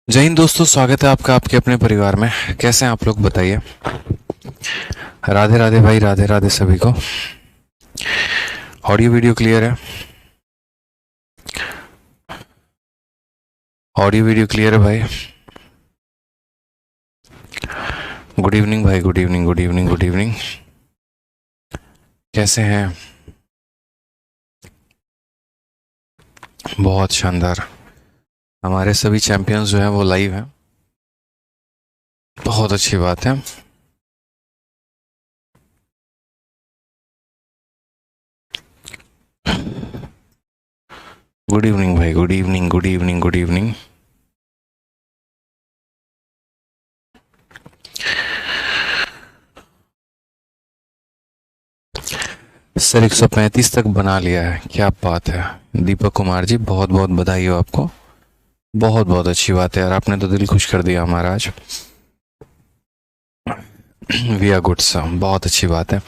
जय हिंद दोस्तों, स्वागत है आपका आपके अपने परिवार में। कैसे हैं आप लोग, बताइए। राधे राधे भाई, राधे राधे सभी को। ऑडियो वीडियो क्लियर है? ऑडियो वीडियो क्लियर है भाई? गुड इवनिंग भाई, good evening, good evening, good evening. कैसे हैं? बहुत शानदार। हमारे सभी चैंपियंस जो हैं वो लाइव हैं। बहुत अच्छी बात है। गुड इवनिंग भाई, good evening, good evening, good evening. Sir 135 तक बना लिया है, क्या बात है। दीपक कुमार जी, बहुत बहुत बधाई हो आपको। बहुत बहुत अच्छी बात है यार, आपने तो दिल खुश कर दिया हमारा आज। वी आर गुड सर, बहुत अच्छी बात है।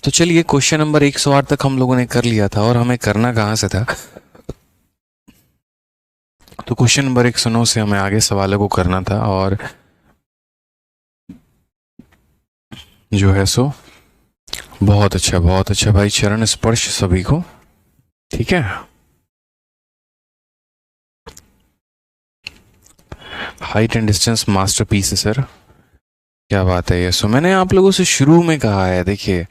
तो चलिए, क्वेश्चन नंबर 108 तक हम लोगों ने कर लिया था, और हमें करना कहाँ से था। तो क्वेश्चन नंबर 109 से हमें आगे सवालों को करना था, और जो है सो बहुत अच्छा भाई। चरण स्पर्श सभी को, ठीक है। हाइट एंड डिस्टेंस मास्टरपीस है सर, क्या बात है ये। सो मैंने आप लोगों से शुरू में कहा है, देखिए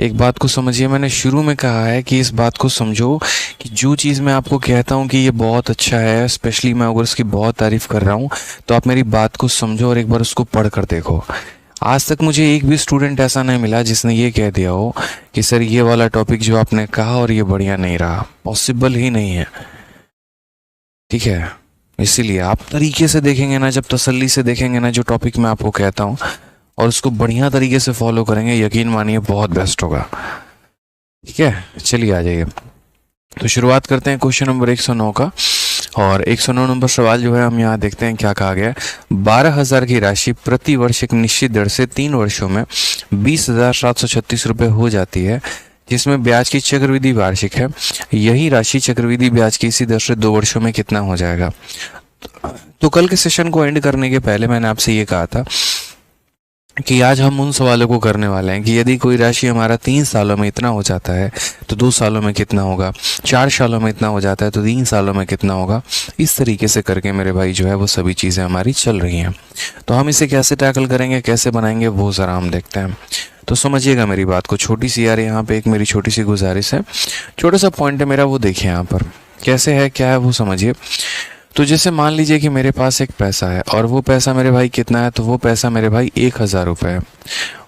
एक बात को समझिए, मैंने शुरू में कहा है कि इस बात को समझो कि जो चीज़ मैं आपको कहता हूँ कि ये बहुत अच्छा है, स्पेशली मैं अगर उसकी बहुत तारीफ कर रहा हूँ, तो आप मेरी बात को समझो और एक बार उसको पढ़ कर देखो। आज तक मुझे एक भी स्टूडेंट ऐसा नहीं मिला जिसने ये कह दिया हो कि सर ये वाला टॉपिक जो आपने कहा और ये बढ़िया नहीं रहा। पॉसिबल ही नहीं है, ठीक है। इसीलिए आप तरीके से देखेंगे ना, जब तसल्ली से देखेंगे ना जो टॉपिक मैं आपको कहता हूँ, और उसको बढ़िया तरीके से फॉलो करेंगे, यकीन मानिए बहुत बेस्ट होगा, ठीक है। चलिए आ जाइए, तो शुरुआत करते हैं क्वेश्चन नंबर 109 का। और 109 नंबर सवाल जो है, हम यहाँ देखते हैं क्या कहा गया है। 12,000 की राशि प्रति वर्ष एक निश्चित दर से 3 वर्षों में 20,736 रुपये हो जाती है, जिसमें ब्याज की चक्रवृद्धि वार्षिक है। यही राशि चक्रवृद्धि ब्याज की इसी दर से 2 वर्षों में कितना हो जाएगा। तो कल के सेशन को एंड करने के पहले मैंने आपसे ये कहा था कि आज हम उन सवालों को करने वाले हैं कि यदि कोई राशि हमारा 3 सालों में इतना हो जाता है तो 2 सालों में कितना होगा, 4 सालों में इतना हो जाता है तो 3 सालों में कितना होगा। इस तरीके से करके मेरे भाई जो है वो सभी चीज़ें हमारी चल रही हैं। तो हम इसे कैसे टैकल करेंगे, कैसे बनाएंगे, वो ज़रा हम देखते हैं। तो समझिएगा मेरी बात को, छोटी सी यार यहाँ पे एक मेरी छोटी सी गुजारिश है, छोटा सा पॉइंट है मेरा, वो देखिए यहाँ पर कैसे है, क्या है वो समझिए। तो जैसे मान लीजिए कि मेरे पास एक पैसा है, और वो पैसा मेरे भाई कितना है, तो वो पैसा मेरे भाई 1,000 रुपये है।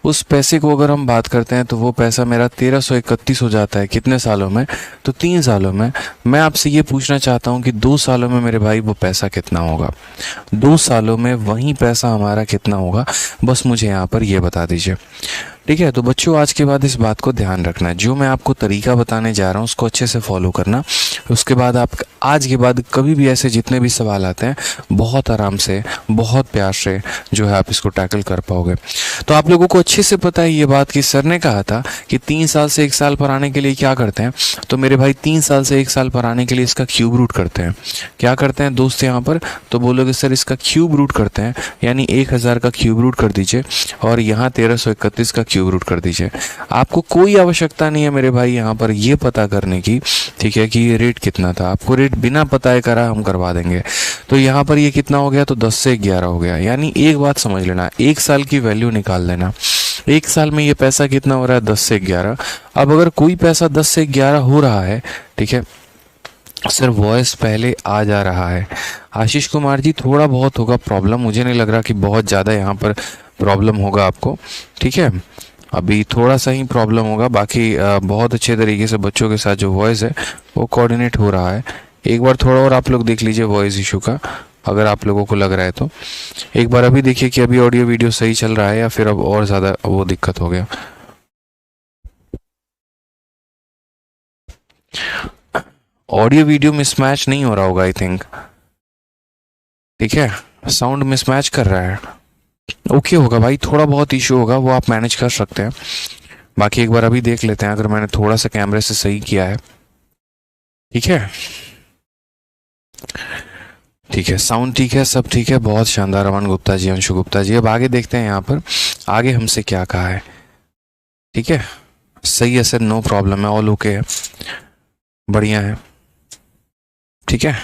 उस पैसे को अगर हम बात करते हैं तो वो पैसा मेरा 1331 हो जाता है, कितने सालों में, तो 3 सालों में। मैं आपसे ये पूछना चाहता हूँ कि 2 सालों में मेरे भाई वो पैसा कितना होगा। 2 सालों में वही पैसा हमारा कितना होगा, बस मुझे यहाँ पर ये बता दीजिए, ठीक है। तो बच्चों आज के बाद इस बात को ध्यान रखना है, जो मैं आपको तरीका बताने जा रहा हूँ उसको अच्छे से फॉलो करना। उसके बाद आप आज के बाद कभी भी ऐसे जितने भी सवाल आते हैं, बहुत आराम से, बहुत प्यार से जो है आप इसको टैकल कर पाओगे। तो आप लोगों को अच्छे से पता है ये बात कि सर ने कहा था कि 3 साल से 1 साल पर आने के लिए क्या करते हैं। तो मेरे भाई 3 साल से 1 साल पर आने के लिए इसका क्यूब रूट करते हैं। क्या करते हैं दोस्त यहाँ पर, तो बोलोगे सर इसका क्यूब रूट करते हैं, यानी 1,000 का क्यूब रूट कर दीजिए, और यहाँ 1331 का क्यूब रूट कर दीजिए। आपको कोई आवश्यकता नहीं है मेरे भाई यहाँ पर ये पता करने की, ठीक है, कि ये रेट कितना था। आपको रेट बिना पता करा हम करवा देंगे। तो यहाँ पर ये कितना हो गया, तो 10 से 11 हो गया। यानी एक बात समझ लेना, 1 साल की वैल्यू निकाल लेना। 1 साल में ये पैसा कितना हो रहा है, 10 से 11। अब अगर कोई पैसा 10 से 11 हो रहा है, ठीक है सर, वॉइस पहले आ जा रहा है। आशीष कुमार जी थोड़ा बहुत होगा प्रॉब्लम, मुझे नहीं लग रहा कि बहुत ज़्यादा यहाँ पर प्रॉब्लम होगा आपको, ठीक है। अभी थोड़ा सा ही प्रॉब्लम होगा, बाकी बहुत अच्छे तरीके से बच्चों के साथ जो वॉइस है वो कोऑर्डिनेट हो रहा है। एक बार थोड़ा और आप लोग देख लीजिए वॉइस इशू का, अगर आप लोगों को लग रहा है तो एक बार अभी देखिए कि अभी ऑडियो वीडियो सही चल रहा है या फिर अब और ज़्यादा वो दिक्कत हो गया। ऑडियो वीडियो मिसमैच नहीं हो रहा होगा आई थिंक, ठीक है। साउंड मिसमैच कर रहा है, ओके होगा भाई, थोड़ा बहुत इशू होगा वो आप मैनेज कर सकते हैं। बाकी एक बार अभी देख लेते हैं, अगर मैंने थोड़ा सा कैमरे से सही किया है, ठीक है। ठीक है, साउंड ठीक है, सब ठीक है, बहुत शानदार। अमन गुप्ता जी, अंशु गुप्ता जी, अब आगे देखते हैं यहाँ पर आगे हमसे क्या कहा है। ठीक है, सही है सर, नो प्रॉब्लम है, ऑल ओके है, बढ़िया है। ठीक है,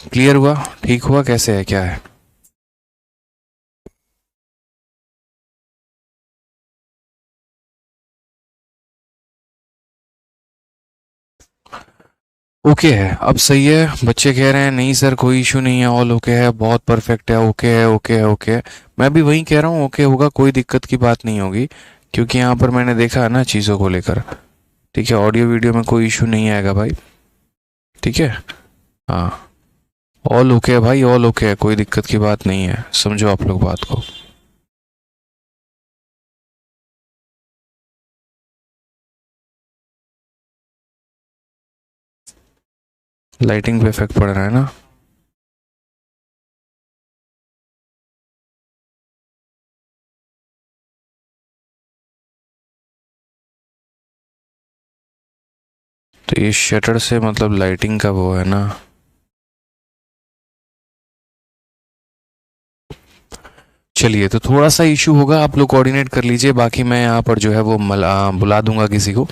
क्लियर हुआ, ठीक हुआ, कैसे है, क्या है? ओके है, अब सही है। बच्चे कह रहे हैं नहीं सर कोई इशू नहीं है, ऑल ओके है, बहुत परफेक्ट है, ओके है, ओके है, ओके है। मैं भी वही कह रहा हूँ, ओके होगा, कोई दिक्कत की बात नहीं होगी, क्योंकि यहाँ पर मैंने देखा है ना चीज़ों को लेकर। ठीक है, ऑडियो वीडियो में कोई इशू नहीं आएगा भाई। ठीक है, हाँ, ऑल ओके है भाई, ऑल ओके है, कोई दिक्कत की बात नहीं है, समझो आप लोग बात को। लाइटिंग पे इफेक्ट पड़ रहा है ना? तो ये शटर से मतलब लाइटिंग का वो है ना? चलिए, तो थोड़ा सा इशू होगा, आप लोग कोऑर्डिनेट कर लीजिए, बाकी मैं यहाँ पर जो है वो बुला दूंगा किसी को,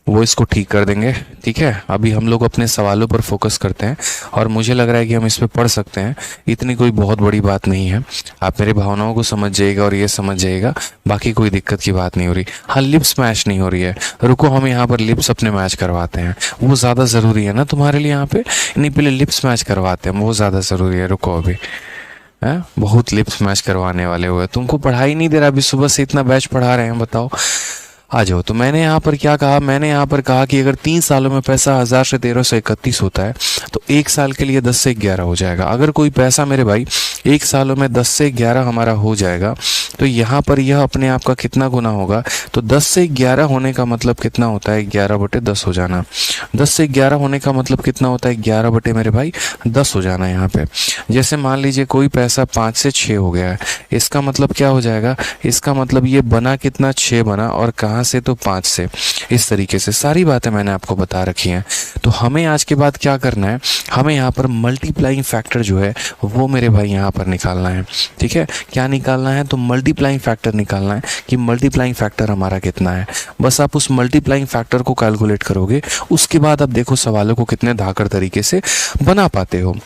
वो इसको ठीक कर देंगे। ठीक है, अभी हम लोग अपने सवालों पर फोकस करते हैं, और मुझे लग रहा है कि हम इस पर पढ़ सकते हैं, इतनी कोई बहुत बड़ी बात नहीं है। आप मेरी भावनाओं को समझ जाइएगा और ये समझ जाइएगा, बाकी कोई दिक्कत की बात नहीं हो रही। हाँ, लिप्स मैच नहीं हो रही है, रुको हम यहाँ पर लिप्स अपने मैच करवाते हैं, वो ज़्यादा ज़रूरी है ना तुम्हारे लिए यहाँ पे। नहीं, पहले लिप्स मैच करवाते हैं, वो ज़्यादा ज़रूरी है, रुको अभी। है, बहुत लिप्स मैच करवाने वाले हुए, तुमको पढ़ाई नहीं दे रहा, अभी सुबह से इतना बैच पढ़ा रहे हैं, बताओ। आ जाओ। तो मैंने यहाँ पर क्या कहा, मैंने यहाँ पर कहा कि अगर 3 सालों में पैसा 1000 से 1331 होता है, तो 1 साल के लिए 10 से 11 हो जाएगा। अगर कोई पैसा मेरे भाई 1 सालों में 10 से 11 हमारा हो जाएगा, तो यहाँ पर यह अपने आप का कितना गुना होगा? तो 10 से 11 होने का मतलब कितना होता है? 11/10 हो जाना। 10 से 11 होने का मतलब कितना होता है? 11 बटे मेरे भाई 10 हो जाना यहाँ पे। जैसे मान लीजिए कोई पैसा 5 से 6 हो गया है, इसका मतलब क्या हो जाएगा? इसका मतलब ये बना कितना? 6 बना, और कहाँ से? तो 5 से। इस तरीके से सारी बातें मैंने आपको बता रखी हैं। तो हमें आज के बाद क्या करना है, हमें यहाँ पर मल्टीप्लाइंग फैक्टर जो है वो मेरे भाई यहाँ पर निकालना है। ठीक है, क्या निकालना है? तो मल्टीप्लाइंग फैक्टर निकालना है कि मल्टीप्लाइंग फैक्टर हमारा कितना है। बस आप उस मल्टीप्लाइंग फैक्टर को कैलकुलेट करोगे, उसके बाद आप देखो सवालों को कितने धाकड़ तरीके से बना पाते हो।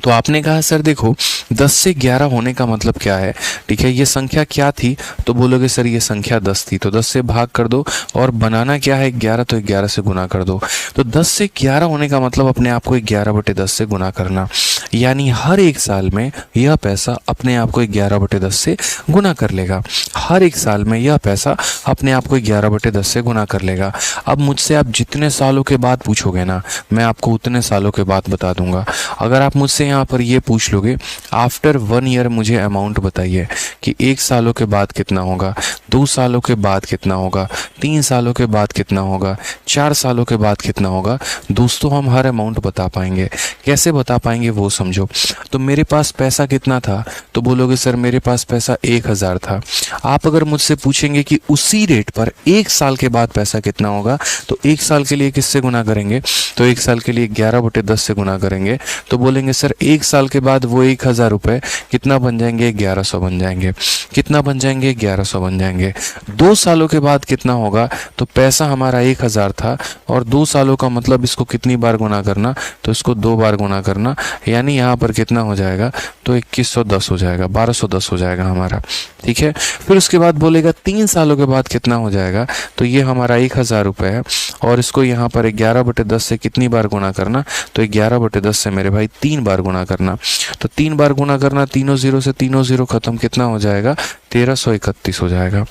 तो आपने कहा सर देखो 10 से 11 होने का मतलब क्या है? ठीक है, ये संख्या क्या थी? तो बोलोगे सर ये संख्या 10 थी, तो 10 से भाग कर दो, और बनाना क्या है? 11, तो 11 से गुना कर दो। तो 10 से 11 होने का मतलब अपने आप को 11/10 से गुना करना, यानी हर एक साल में यह पैसा अपने आप को 11/10 से गुना कर लेगा। हर एक साल में यह पैसा अपने आप को 11/10 से गुना कर लेगा। अब मुझसे आप जितने सालों के बाद पूछोगे ना, मैं आपको उतने सालों के बाद बता दूंगा। अगर आप मुझसे यहाँ पर ये पूछ लोगे आफ्टर 1 ईयर मुझे अमाउंट बताइए कि 1 सालों के बाद कितना होगा, 2 सालों के बाद कितना होगा, 3 सालों के बाद कितना होगा, 4 सालों के बाद कितना होगा, दोस्तों हम हर अमाउंट बता पाएंगे। कैसे बता पाएंगे वो समझो। तो मेरे पास पैसा कितना था? तो बोलोगे सर मेरे पास पैसा 1000 था। आप अगर मुझसे पूछेंगे कि उसी रेट पर 1 साल के बाद पैसा कितना होगा, तो 1 साल के लिए किससे गुना करेंगे? तो 1 साल के लिए 11/10 से गुना करेंगे। तो बोलेंगे सर 1 साल के बाद वो 1000 रुपये कितना बन जाएंगे? 1100 बन जाएंगे। कितना बन जाएंगे? 1100 बन जाएंगे। 2 सालों के बाद कितना होगा? तो पैसा हमारा 1000 था, और 2 सालों का मतलब इसको कितनी बार गुना करना? तो इसको 2 बार गुना करना, यानी यहाँ पर कितना हो जाएगा? तो 2110 हो जाएगा, 1210 हो जाएगा हमारा। ठीक है, फिर उसके बाद बोलेगा 3 सालों के बाद कितना हो जाएगा? तो ये हमारा 1000 रुपये है, और इसको यहाँ पर 11/10 से कितनी बार गुना करना? तो 11/10 से मेरे भाई 3 बार गुना करना। तो 3 बार गुना करना, तीनों जीरो से तीनों जीरो खत्म, कितना हो जाएगा? 1331 हो जाएगा।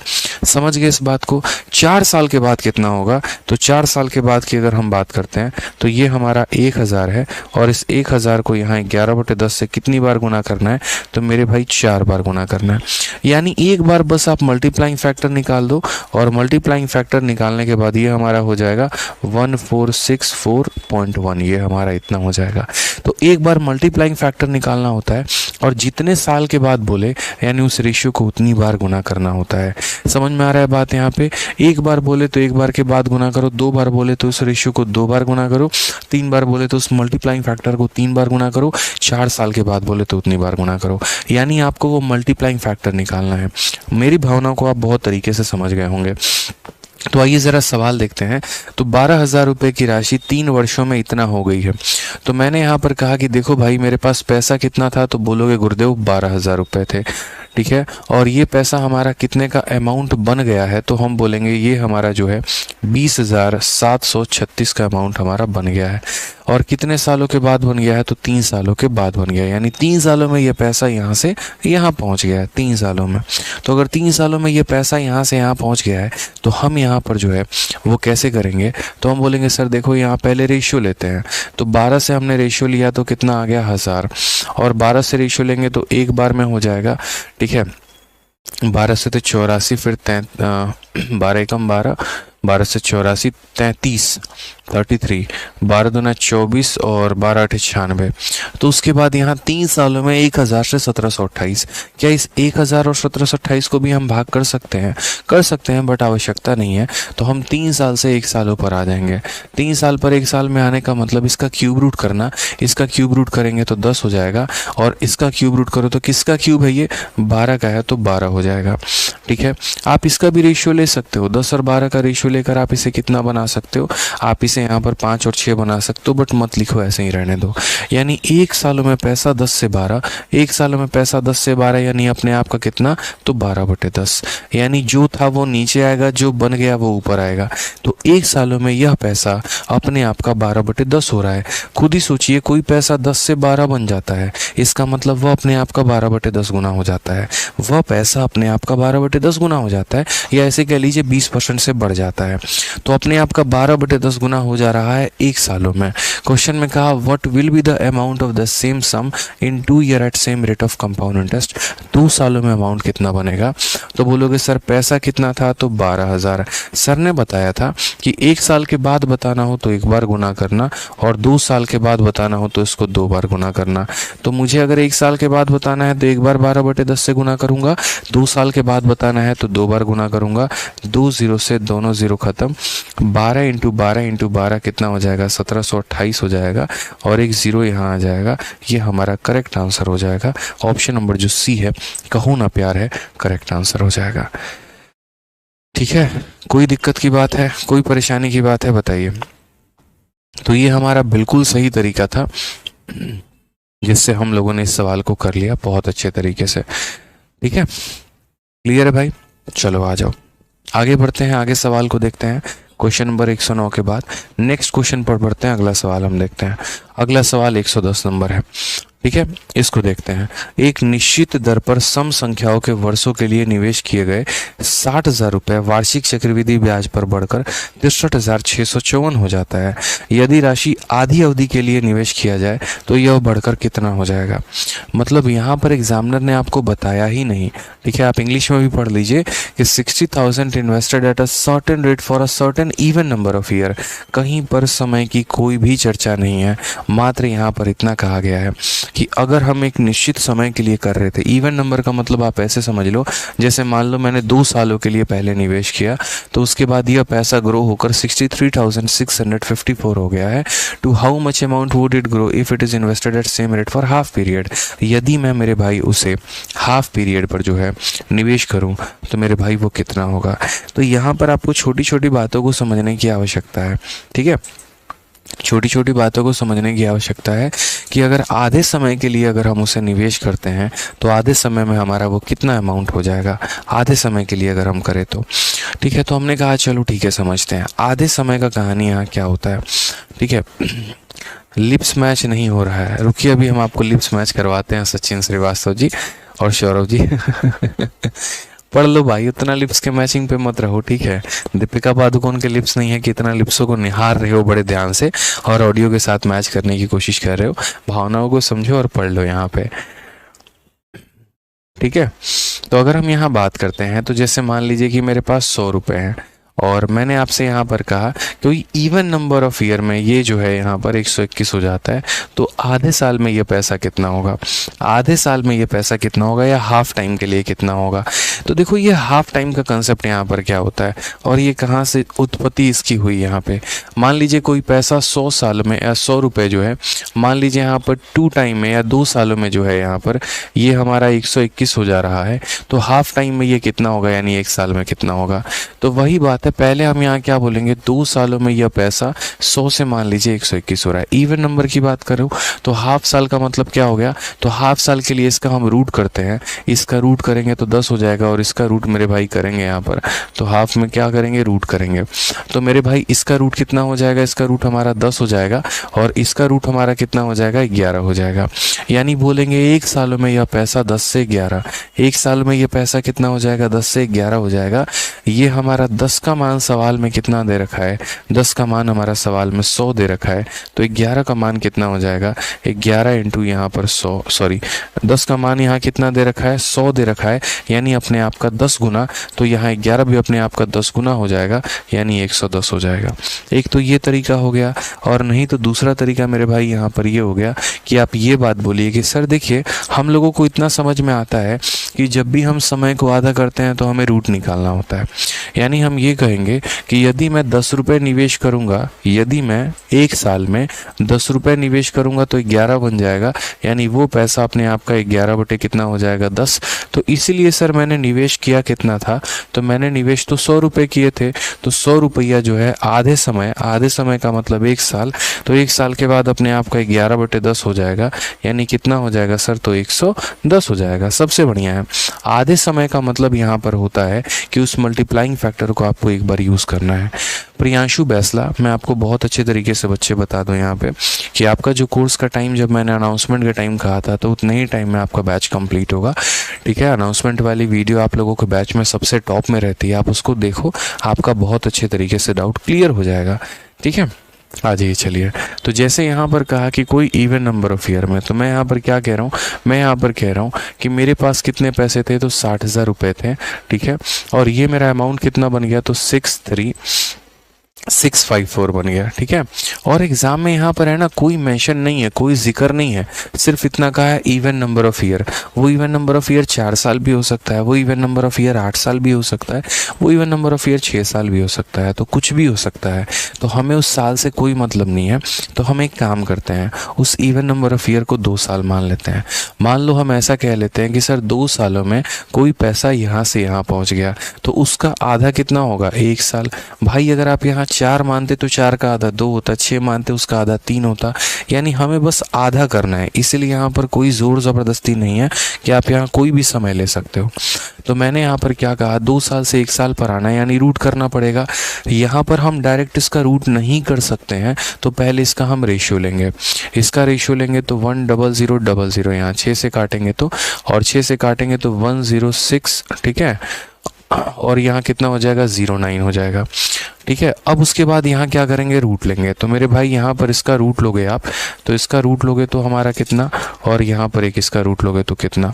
समझ गए इस बात को? 4 साल के बाद कितना होगा? तो 4 साल के बाद की अगर हम बात करते हैं, तो ये हमारा 1000 है, और इस 1000 को यहाँ 11/10 से कितनी बार गुना करना है? तो मेरे भाई 4 बार गुना करना है। यानी एक बार बस आप मल्टीप्लाइंग फैक्टर निकाल दो, और मल्टीप्लाइंग फैक्टर निकालने के बाद ये हमारा हो जाएगा 1464.1, ये हमारा इतना हो जाएगा। तो एक बार मल्टीप्लाइंग फैक्टर निकालना होता है, और जितने साल के बाद बोले यानी उस रेशियो को उतनी बार गुना करना होता है। समझ में आ रहा है बात यहाँ पे? एक बार बोले तो एक बार के बाद गुना करो, दो बार बोले तो उस रेशियो को दो बार गुना करो, तीन बार बोले तो उस मल्टीप्लाइंग फैक्टर को तीन बार गुना करो, 4 साल के बाद बोले तो उतनी बार गुना करो। यानी आपको वो मल्टीप्लाइंग फैक्टर निकालना है। मेरी भावनाओं को आप बहुत तरीके से समझ गए होंगे। तो आइए ज़रा सवाल देखते हैं। तो 12,000 रुपये की राशि 3 वर्षों में इतना हो गई है। तो मैंने यहाँ पर कहा कि देखो भाई मेरे पास पैसा कितना था, तो बोलोगे गुरुदेव 12,000 रुपये थे, ठीक है। और ये पैसा हमारा कितने का अमाउंट बन गया है, तो हम बोलेंगे ये हमारा जो है 20,736 का अमाउंट हमारा बन गया है। और कितने सालों के बाद बन गया है, तो 3 सालों के बाद बन गया है। यानी 3 सालों में ये पैसा यहाँ से यहाँ पहुँच गया है, 3 सालों में। तो अगर 3 सालों में ये पैसा यहाँ से यहाँ पहुँच गया है, तो हम यहाँ पर जो है वो कैसे करेंगे, तो हम बोलेंगे सर देखो यहाँ पहले रेशियो लेते हैं। तो 12 से हमने रेशियो लिया तो कितना आ गया 1000, और 12 से रेशियो लेंगे तो एक बार में हो जाएगा, ठीक है। 12 से तो 84, फिर 12 एकम 12, 12 से 84 33, 12 दूना 24 और 12 8 96। तो उसके बाद यहाँ 3 सालों में 1000 से 1728। क्या इस 1000 और 1728 को भी हम भाग कर सकते हैं? कर सकते हैं, बट आवश्यकता नहीं है। तो हम 3 साल से 1 सालों पर आ जाएंगे। 3 साल पर 1 साल में आने का मतलब इसका क्यूब रूट करना। इसका क्यूब रूट करेंगे तो 10 हो जाएगा, और इसका क्यूब रूट करो तो किसका क्यूब है ये? 12 का है, तो 12 हो जाएगा, ठीक है। आप इसका भी रेशियो ले सकते हो, 10 और 12 का रेशियो लेकर आप इसे कितना बना सकते हो? आप इसे यहाँ पर 5 और 6 बना सकते हो, बट मत लिखो, ऐसे ही रहने दो। यानी 1 सालों में पैसा 10 से 12, 1 सालों में पैसा 10 से 12, यानी अपने आप का कितना? तो 12/10। यानी जो था वो नीचे आएगा, जो बन गया वो ऊपर आएगा। तो 1 सालों में यह पैसा अपने आप का 12/10 हो रहा है। खुद ही सोचिए, कोई पैसा 10 से 12 बन जाता है, इसका मतलब वह अपने आप का 12/10 गुना हो जाता है। वह पैसा अपने आप का 12/10 गुना हो जाता है, या ऐसे कह लीजिए 20% से बढ़ जाता है। तो अपने आप का 12/10 गुना हो जा रहा है 1 सालों में। क्वेश्चन में कहा what will be the amount of the same sum in 2 year at same rate of compound interest. 2 सालों में अमाउंट कितना बनेगा? तो बोलोगे सर पैसा कितना था, तो 12,000। सर ने बताया था कि 1 साल के बाद बताना हो तो 1 बार गुना करना, और 2 साल के बाद बताना हो तो इसको 2 बार गुना करना। तो मुझे अगर 1 साल के बाद बताना है तो 1 बार 12/10 से गुना करूंगा, 2 साल के बाद बताना है तो 2 बार गुना करूंगा। 2 0 से दोनों 0 खत्म। 12 इंटू 12 कितना हो जाएगा? 1728 हो जाएगा, और एक 0 यहाँ आ जाएगा। ये हमारा करेक्ट आंसर हो जाएगा। ऑप्शन नंबर जो सी है, कहो ना प्यार है, करेक्ट आंसर हो जाएगा। ठीक है, कोई दिक्कत की बात है, कोई परेशानी की बात है, बताइए। तो ये हमारा बिल्कुल सही तरीका था जिससे हम लोगों ने इस सवाल को कर लिया बहुत अच्छे तरीके से। ठीक है, क्लियर है भाई? चलो आ जाओ, आगे बढ़ते हैं, आगे सवाल को देखते हैं। क्वेश्चन नंबर 109 के बाद नेक्स्ट क्वेश्चन पर बढ़ते हैं। अगला सवाल हम देखते हैं। अगला सवाल 110 नंबर है। ठीक है, इसको देखते हैं। एक निश्चित दर पर सम संख्याओं के वर्षों के लिए निवेश किए गए 60,000 रुपये वार्षिक चक्रवृद्धि ब्याज पर बढ़कर 63,654 हो जाता है। यदि राशि आधी अवधि के लिए निवेश किया जाए तो यह बढ़कर कितना हो जाएगा? मतलब यहाँ पर एग्जामिनर ने आपको बताया ही नहीं। ठीक है, आप इंग्लिश में भी पढ़ लीजिए कि 60,000 invested at a certain rate for a certain even number of year. कहीं पर समय की कोई भी चर्चा नहीं है, मात्र यहाँ पर इतना कहा गया है कि अगर हम एक निश्चित समय के लिए कर रहे थे, इवन नंबर का मतलब आप ऐसे समझ लो, जैसे मान लो मैंने 2 सालों के लिए पहले निवेश किया, तो उसके बाद यह पैसा ग्रो होकर 63,654 हो गया है। To how much amount would it grow if it is invested at same rate for half period. यदि मैं मेरे भाई उसे हाफ पीरियड पर जो है निवेश करूं तो मेरे भाई वो कितना होगा? तो यहाँ पर आपको छोटी छोटी बातों को समझने की आवश्यकता है। ठीक है, छोटी छोटी बातों को समझने की आवश्यकता है कि अगर आधे समय के लिए अगर हम उसे निवेश करते हैं तो आधे समय में हमारा वो कितना अमाउंट हो जाएगा, आधे समय के लिए अगर हम करें तो। ठीक है, तो हमने कहा चलो ठीक है समझते हैं आधे समय का कहानी यहाँ क्या होता है। ठीक है, लिप्स मैच नहीं हो रहा है, रुकिए अभी हम आपको लिप्स मैच करवाते हैं सचिन श्रीवास्तव जी और सौरभ जी पढ़ लो भाई, उतना लिप्स के मैचिंग पे मत रहो। ठीक है, दीपिका पादुकोण के लिप्स नहीं है कि इतना लिप्सों को निहार रहे हो बड़े ध्यान से और ऑडियो के साथ मैच करने की कोशिश कर रहे हो। भावनाओं को समझो और पढ़ लो यहाँ पे। ठीक है, तो अगर हम यहाँ बात करते हैं तो जैसे मान लीजिए कि मेरे पास 100 रुपये हैं और मैंने आपसे यहाँ पर कहा कोई इवन नंबर ऑफ ईयर में ये जो है यहाँ पर 121 हो जाता है, तो आधे साल में ये पैसा कितना होगा, आधे साल में ये पैसा कितना होगा, या हाफ टाइम के लिए कितना होगा। तो देखो ये हाफ टाइम का कंसेप्ट यहाँ पर क्या होता है और ये कहाँ से उत्पत्ति इसकी हुई। यहाँ पे मान लीजिए कोई पैसा 100 साल में या 100 रुपये जो है, मान लीजिए यहाँ पर 2 टाइम में या 2 सालों में जो है यहाँ पर ये हमारा 121 हो जा रहा है, तो हाफ टाइम में ये कितना होगा, यानी 1 साल में कितना होगा। तो वही बात है, पहले हम यहाँ क्या बोलेंगे, 2 सालों में यह पैसा 100 से मान लीजिए 121 हो रहा है। इवन नंबर की बात करूँ तो हाफ साल का मतलब क्या हो गया, तो हाफ साल के लिए इसका हम रूट करते हैं, इसका रूट करेंगे तो 10 हो जाएगा, और इसका रूट मेरे भाई करेंगे यहाँ पर, तो हाफ में क्या करेंगे, रूट करेंगे। तो मेरे भाई इसका रूट कितना हो जाएगा, इसका रूट हमारा 10 हो जाएगा, और इसका रूट हमारा कितना हो जाएगा, 11 हो जाएगा। यानी बोलेंगे 1 सालों में यह पैसा 10 से 11, 1 साल में यह पैसा कितना हो जाएगा, 10 से 11 हो जाएगा। ये हमारा 10 का मान सवाल में कितना दे रखा है, 10 का मान हमारा सवाल में 100 दे रखा है, तो 11 का मान कितना हो जाएगा, 11 इंटू यहाँ पर 100, सॉरी 10 का मान यहाँ कितना दे रखा है, 100 दे रखा है, यानी अपने आप का 10 गुना, तो यहाँ 11 भी अपने आप का 10 गुना हो जाएगा, यानी 110 हो जाएगा। एक तो ये तरीका हो गया, और नहीं तो दूसरा तरीका मेरे भाई यहाँ पर ये हो गया कि आप ये बात बोलिए कि सर देखिए हम लोगों को इतना समझ में आता है कि जब भी हम समय को आधा करते हैं तो हमें रूट निकालना होता है। यानी हम ये कहेंगे कि यदि मैं 10 रुपये निवेश करूँगा, यदि मैं 1 साल में 10 रुपये निवेश करूँगा तो 11 बन जाएगा, यानी वो पैसा अपने आप का 11 बटे कितना हो जाएगा, 10। तो इसीलिए सर मैंने निवेश किया कितना था, तो मैंने निवेश तो 100 रुपये किए थे, तो 100 रुपया जो है आधे समय का मतलब 1 साल, तो 1 साल के बाद अपने आप का 11 बटे 10 हो जाएगा, यानी कितना हो जाएगा सर, तो 110 हो जाएगा। सबसे बढ़िया है, आधे समय का मतलब यहाँ पर होता है कि उस मल्टीप्लाइंग फैक्टर को आपको एक बार यूज़ करना है। प्रियांशु बैसला, मैं आपको बहुत अच्छे तरीके से बच्चे बता दूं यहाँ पे कि आपका जो कोर्स का टाइम जब मैंने अनाउंसमेंट का टाइम कहा था, तो उतने ही टाइम में आपका बैच कंप्लीट होगा। ठीक है, अनाउंसमेंट वाली वीडियो आप लोगों के बैच में सबसे टॉप में रहती है, आप उसको देखो, आपका बहुत अच्छे तरीके से डाउट क्लियर हो जाएगा। ठीक है, आ जाइए चलिए। तो जैसे यहाँ पर कहा कि कोई इवन नंबर ऑफ ईयर में, तो मैं यहाँ पर क्या कह रहा हूँ, मैं यहाँ पर कह रहा हूँ कि मेरे पास कितने पैसे थे, तो 60,000 रुपये थे। ठीक है, और ये मेरा अमाउंट कितना बन गया, तो 63654 बन गया। ठीक है, और एग्जाम में यहाँ पर है ना कोई मेंशन नहीं है, कोई जिक्र नहीं है, सिर्फ इतना कहा है इवन नंबर ऑफ ईयर। वो इवन नंबर ऑफ ईयर 4 साल भी हो सकता है, वो इवन नंबर ऑफ ईयर 8 साल भी हो सकता है, वो इवन नंबर ऑफ ईयर 6 साल भी हो सकता है, तो कुछ भी हो सकता है। तो हमें उस साल से कोई मतलब नहीं है, तो हम एक काम करते हैं, उस इवन नंबर ऑफ ईयर को 2 साल मान लेते हैं। मान लो हम ऐसा कह लेते हैं कि सर 2 सालों में कोई पैसा यहाँ से यहाँ पहुँच गया, तो उसका आधा कितना होगा, 1 साल। भाई अगर आप यहाँ 4 मानते तो 4 का आधा 2 होता, 6 मानते उसका आधा 3 होता, यानी हमें बस आधा करना है। इसलिए यहाँ पर कोई ज़ोर ज़बरदस्ती नहीं है कि आप यहाँ कोई भी समय ले सकते हो। तो मैंने यहाँ पर क्या कहा, 2 साल से 1 साल पर आना है, यानी रूट करना पड़ेगा। यहाँ पर हम डायरेक्ट इसका रूट नहीं कर सकते हैं, तो पहले इसका हम रेशियो लेंगे। इसका रेशियो लेंगे तो 10000, यहाँ 6 से काटेंगे तो, और 6 से काटेंगे तो 106। ठीक है, और यहाँ कितना हो जाएगा, 09 हो जाएगा। ठीक है, अब उसके बाद यहाँ क्या करेंगे, रूट लेंगे। तो मेरे भाई यहाँ पर इसका रूट लोगे आप, तो इसका रूट लोगे तो हमारा कितना, और यहाँ पर एक इसका रूट लोगे तो कितना।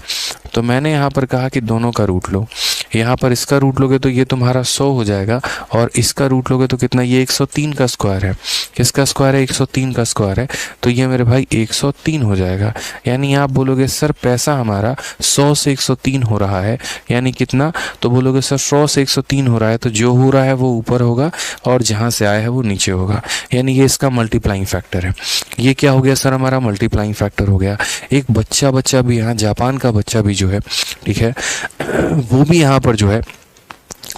तो मैंने यहाँ पर कहा कि दोनों का रूट लो। यहाँ पर इसका रूट लोगे तो ये तुम्हारा 100 हो जाएगा, और इसका रूट लोगे तो कितना, ये 103 का स्क्वायर है। किसका स्क्वायर है, 103 का स्क्वायर है, तो ये मेरे भाई 103 हो जाएगा। यानी आप बोलोगे सर पैसा हमारा 100 से 103 हो रहा है, यानी कितना, तो बोलोगे सर 100 से 103 हो रहा है, तो जो हो रहा है वो ऊपर होगा, और जहाँ से आया है वो नीचे होगा, यानी ये इसका मल्टीप्लाइंग फैक्टर है। ये क्या हो गया सर, हमारा मल्टीप्लाइंग फैक्टर हो गया। एक बच्चा भी यहाँ, जापान का बच्चा भी जो है, ठीक है, वो भी यहाँ पर जो है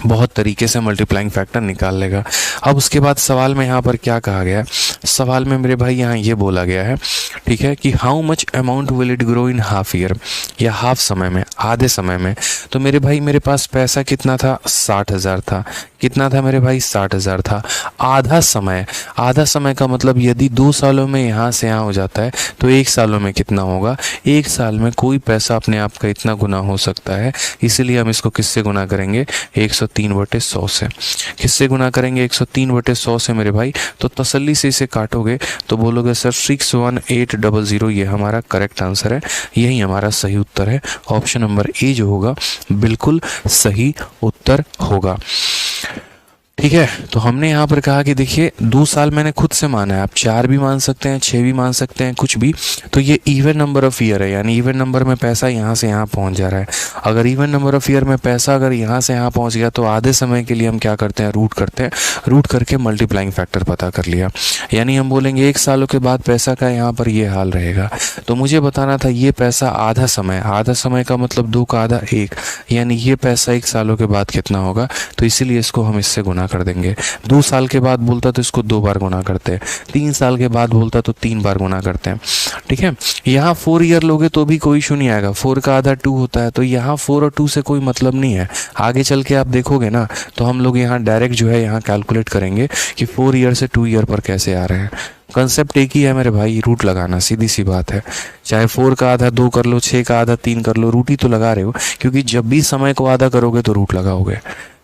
बहुत तरीके से मल्टीप्लाइंग फैक्टर निकाल लेगा। अब उसके बाद सवाल में यहाँ पर क्या कहा गया है, सवाल में मेरे भाई यहाँ ये बोला गया है, ठीक है, कि how much amount will it grow in half year, या हाफ समय में, आधे समय में। तो मेरे भाई मेरे पास पैसा कितना था, 60,000 था। कितना था मेरे भाई, 60,000 था। आधा समय का मतलब यदि 2 सालों में यहाँ से यहाँ हो जाता है, तो 1 सालों में कितना होगा, 1 साल में कोई पैसा अपने आप का इतना गुना हो सकता है। इसीलिए हम इसको किससे गुना करेंगे, 103/100 से। किससे गुना करेंगे, 103/100 से मेरे भाई। तो तसल्ली से इसे काटोगे तो बोलोगे सर 61800, ये हमारा करेक्ट आंसर है, यही हमारा सही उत्तर है। ऑप्शन नंबर ए जो होगा बिल्कुल सही उत्तर होगा। ठीक है। तो हमने यहाँ पर कहा कि देखिए 2 साल मैंने खुद से माना है, आप 4 भी मान सकते हैं, 6 भी मान सकते हैं, कुछ भी। तो ये इवन नंबर ऑफ ईयर है, यानी इवन नंबर में पैसा यहाँ से यहाँ पहुँच जा रहा है। अगर इवन नंबर ऑफ ईयर में पैसा अगर यहाँ से यहाँ पहुँच गया तो आधे समय के लिए हम क्या करते हैं, रूट करते हैं। रूट करके मल्टीप्लाइंग फैक्टर पता कर लिया, यानी हम बोलेंगे 1 सालों के बाद पैसा का यहाँ पर ये हाल रहेगा। तो मुझे बताना था ये पैसा आधा समय का मतलब 2 का आधा 1, यानी ये पैसा 1 सालों के बाद कितना होगा। तो इसीलिए इसको हम इससे गुना कर देंगे। 2 साल के बाद बोलता तो इसको 2 बार गुना करते हैं, 3 साल के बाद बोलता तो 3 बार गुना करते हैं। ठीक है। यहाँ 4 ईयर लोगे तो भी कोई इशू नहीं आएगा, 4 का आधा 2 होता है, तो यहाँ 4 और 2 से कोई मतलब नहीं है। आगे चल के आप देखोगे ना, तो हम लोग यहाँ डायरेक्ट जो है यहाँ कैलकुलेट करेंगे कि 4 ईयर से 2 ईयर पर कैसे आ रहे हैं। कंसेप्ट एक ही है मेरे भाई, रूट लगाना, सीधी सी बात है। चाहे 4 का आधा 2 कर लो, 6 का आधा 3 कर लो, रूट ही तो लगा रहे हो, क्योंकि जब भी समय को आधा करोगे तो रूट लगाओगे,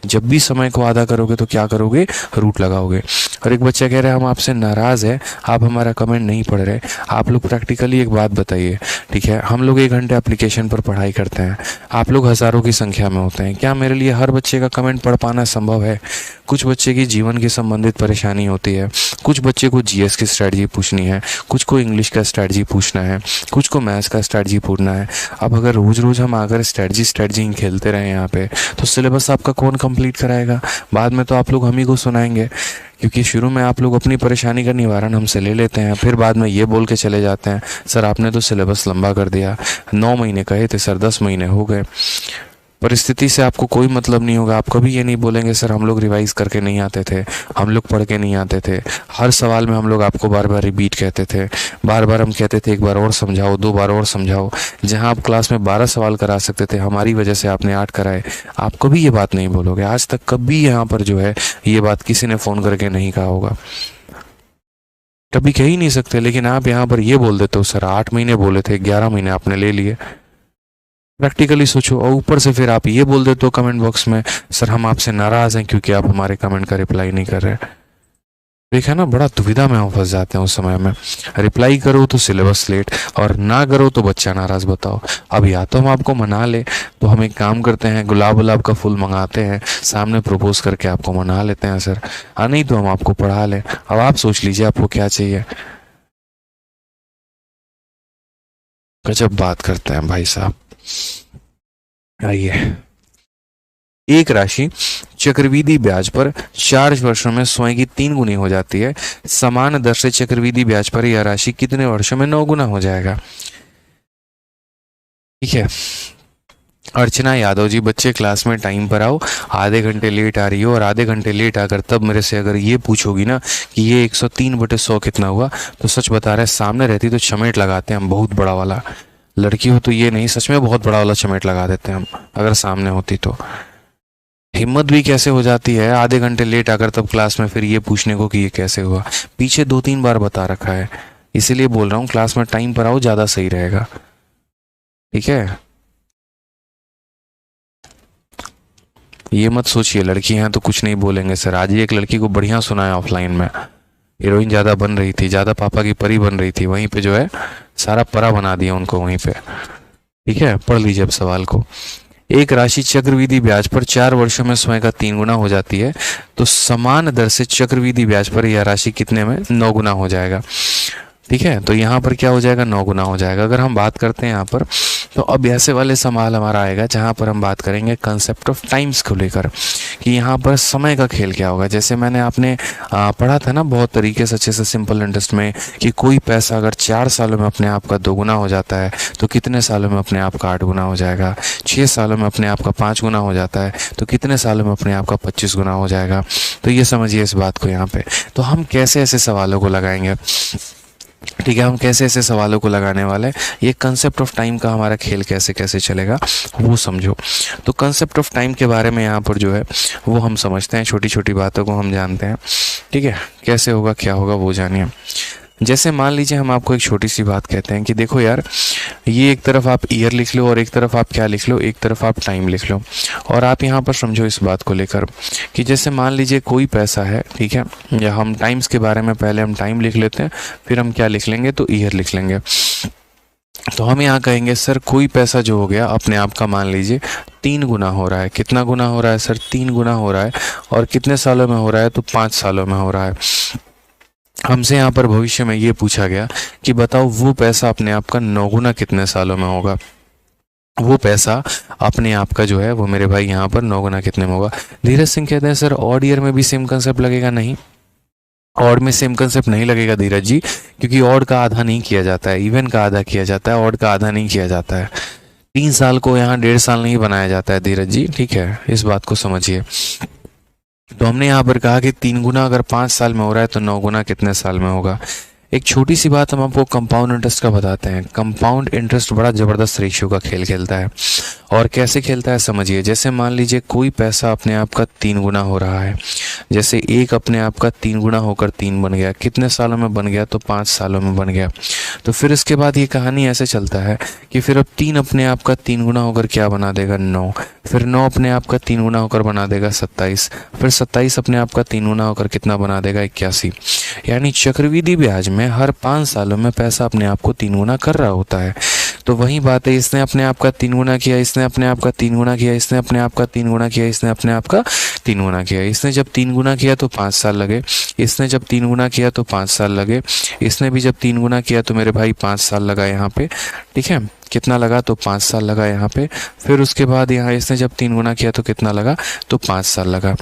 जब भी समय को आधा करोगे तो क्या करोगे, रूट लगाओगे। और एक बच्चा कह रहा है हम आपसे नाराज़ है, आप हमारा कमेंट नहीं पढ़ रहे। आप लोग प्रैक्टिकली एक बात बताइए, ठीक है, हम लोग 1 घंटे एप्लीकेशन पर पढ़ाई करते हैं, आप लोग हज़ारों की संख्या में होते हैं, क्या मेरे लिए हर बच्चे का कमेंट पढ़ पाना संभव है? कुछ बच्चे की जीवन की संबंधित परेशानी होती है, कुछ बच्चे को जीएस की स्ट्रैटेजी पूछनी है, कुछ को इंग्लिश का स्ट्रैटेजी पूछना है, कुछ को मैथ्स का स्ट्रैटेजी पूछना है। अब अगर रोज़ रोज़ हम आकर स्ट्रैटेजी खेलते रहे यहाँ पे, तो सिलेबस आपका कौन कंप्लीट कराएगा? बाद में तो आप लोग हम ही को सुनाएंगे, क्योंकि शुरू में आप लोग अपनी परेशानी का निवारण हमसे ले लेते हैं, फिर बाद में ये बोल के चले जाते हैं सर आपने तो सिलेबस लंबा कर दिया, 9 महीने कहे थे सर, 10 महीने हो गए। परिस्थिति से आपको कोई मतलब नहीं होगा, आप कभी ये नहीं बोलेंगे सर हम लोग रिवाइज करके नहीं आते थे, हम लोग पढ़ के नहीं आते थे। हर सवाल में हम लोग आपको बार बार रिपीट कहते थे, बार बार हम कहते थे 1 बार और समझाओ, 2 बार और समझाओ। जहां आप क्लास में 12 सवाल करा सकते थे, हमारी वजह से आपने 8 कराए। आप कभी ये बात नहीं बोलोगे, आज तक कभी यहाँ पर जो है ये बात किसी ने फ़ोन करके नहीं कहा होगा, कभी कह ही नहीं सकते। लेकिन आप यहाँ पर ये बोल देते हो सर 8 महीने बोले थे, 11 महीने आपने ले लिए। प्रैक्टिकली सोचो, और ऊपर से फिर आप ये बोल देते हो कमेंट बॉक्स में सर हम आपसे नाराज़ हैं क्योंकि आप हमारे कमेंट का रिप्लाई नहीं कर रहे। देखा ना, बड़ा दुविधा में हम फंस जाते हैं उस समय में। रिप्लाई करो तो सिलेबस लेट, और ना करो तो बच्चा नाराज़। बताओ, अब या तो हम आपको मना ले, तो हम एक काम करते हैं गुलाब का फूल मंगाते हैं, सामने प्रपोज करके आपको मना लेते हैं सर, नहीं तो हम आपको पढ़ा लें। अब आप सोच लीजिए आपको क्या चाहिए। गजब बात करते हैं भाई साहब। आइए, एक राशि चक्रवृद्धि ब्याज पर 4 वर्षों में स्वयं की 3 गुनी हो जाती है, समान दर से चक्रवृद्धि ब्याज पर यह राशि कितने वर्षों में 9 गुना हो जाएगा? ठीक है। अर्चना यादव जी, बच्चे क्लास में टाइम पर आओ, आधे घंटे लेट आ रही हो, और आधे घंटे लेट आकर तब मेरे से अगर ये पूछोगी ना कि ये 103/100 कितना हुआ, तो सच बता रहे, सामने रहती तो चमेट लगाते हैं हम, बहुत बड़ा वाला। लड़की हो तो ये नहीं, सच में बहुत बड़ा वाला चमेट लगा देते हैं हम, अगर सामने होती तो। हिम्मत भी कैसे हो जाती है आधे घंटे लेट आकर तब क्लास में फिर ये पूछने को कि ये कैसे हुआ। पीछे 2-3 बार बता रखा है, इसीलिए बोल रहा हूँ क्लास में टाइम पर आओ, ज़्यादा सही रहेगा। ठीक है, ये मत सोचिए लड़की हैं तो कुछ नहीं बोलेंगे सर। आज ही एक लड़की को बढ़िया सुना है ऑफलाइन में, हीरोइन ज़्यादा बन रही थी, ज़्यादा पापा की परी बन रही थी, वहीं पे जो है सारा परा बना दिया उनको वहीं पे। ठीक है, पढ़ लीजिए अब सवाल को। एक राशि चक्रवृद्धि ब्याज पर 4 वर्षों में स्वयं का 3 गुना हो जाती है, तो समान दर से चक्रवृद्धि ब्याज पर यह राशि कितने में 9 गुना हो जाएगा? ठीक है, तो यहाँ पर क्या हो जाएगा, 9 गुना हो जाएगा। अगर हम बात करते हैं यहाँ पर, तो अब ऐसे वाले सवाल हमारा आएगा जहाँ पर हम बात करेंगे कंसेप्ट ऑफ टाइम्स को लेकर, कि यहाँ पर समय का खेल क्या होगा। जैसे मैंने आपने पढ़ा था ना बहुत तरीके से, अच्छे से सिंपल इंटरेस्ट में, कि कोई पैसा अगर 4 सालों में अपने आप का 2 गुना हो जाता है, तो कितने सालों में अपने आप का 8 गुना हो जाएगा। 6 सालों में अपने आप का 5 गुना हो जाता है, तो कितने सालों में अपने आप का 25 गुना हो जाएगा। तो ये समझिए इस बात को यहाँ पे। तो हम कैसे ऐसे सवालों को लगाएंगे, ठीक है, हम कैसे ऐसे सवालों को लगाने वाले हैं, ये कंसेप्ट ऑफ टाइम का हमारा खेल कैसे कैसे चलेगा वो समझो। तो कंसेप्ट ऑफ टाइम के बारे में यहाँ पर जो है वो हम समझते हैं, छोटी छोटी बातों को हम जानते हैं। ठीक है, कैसे होगा क्या होगा वो जानिए। जैसे मान लीजिए हम आपको एक छोटी सी बात कहते हैं कि देखो यार, ये एक तरफ आप ईयर लिख लो और एक तरफ आप क्या लिख लो, एक तरफ आप टाइम लिख लो। और आप यहाँ पर समझो इस बात को लेकर कि जैसे मान लीजिए कोई पैसा है, ठीक है, या हम टाइम्स के बारे में पहले हम टाइम लिख लेते हैं, फिर हम क्या लिख लेंगे, तो ईयर लिख लेंगे। तो हम यहाँ कहेंगे सर कोई पैसा जो हो गया अपने आप का मान लीजिए 3 गुना हो रहा है। कितना गुना हो रहा है सर? 3 गुना हो रहा है। और कितने सालों में हो रहा है? तो 5 सालों में हो रहा है। हमसे यहाँ पर भविष्य में ये पूछा गया कि बताओ वो पैसा अपने आप का 9 गुना कितने सालों में होगा। वो पैसा अपने आप का जो है वो मेरे भाई यहाँ पर 9 गुना कितने में होगा। धीरज सिंह कहते हैं सर ऑड ईयर में भी सेम कंसेप्ट लगेगा? नहीं, ऑड में सेम कंसेप्ट नहीं लगेगा धीरज जी, क्योंकि ऑड का आधा नहीं किया जाता है, इवन का आधा किया जाता है, ऑड का आधा नहीं किया जाता है। 3 साल को यहाँ 1.5 साल नहीं बनाया जाता है धीरज जी, ठीक है, इस बात को समझिए। तो हमने यहाँ पर कहा कि 3 गुना अगर 5 साल में हो रहा है तो 9 गुना कितने साल में होगा। एक छोटी सी बात हम आपको कंपाउंड इंटरेस्ट का बताते हैं। कंपाउंड इंटरेस्ट बड़ा ज़बरदस्त रेशियो का खेल खेलता है। और कैसे खेलता है समझिए। जैसे मान लीजिए कोई पैसा अपने आप का 3 गुना हो रहा है, जैसे एक अपने आप का 3 गुना होकर 3 बन गया, कितने सालों में बन गया? तो 5 सालों में बन गया। तो फिर इसके बाद ये कहानी ऐसे चलता है कि फिर अब 3 अपने आप का 3 गुना होकर क्या बना देगा? 9। फिर 9 अपने आप का 3 गुना होकर बना देगा 27। फिर 27 अपने आप का 3 गुना होकर कितना बना देगा? 81। यानी चक्रवृद्धि ब्याज में हर 5 सालों में पैसा अपने आप को 3 गुना कर रहा होता है। तो वही बात है, इसने अपने आप का 3 गुना किया, इसने अपने आप का 3 गुना किया, इसने अपने आप का 3 गुना किया, इसने अपने आप का 3 गुना किया। इसने जब 3 गुना किया तो 5 साल लगे, इसने जब 3 गुना किया तो 5 साल लगे, इसने भी जब 3 गुना किया तो मेरे भाई 5 साल लगा यहाँ पे, ठीक है। कितना लगा? तो 5 साल लगा यहाँ पे। फिर उसके बाद यहाँ इसने जब 3 गुना किया तो कितना लगा? तो 5 साल लगा।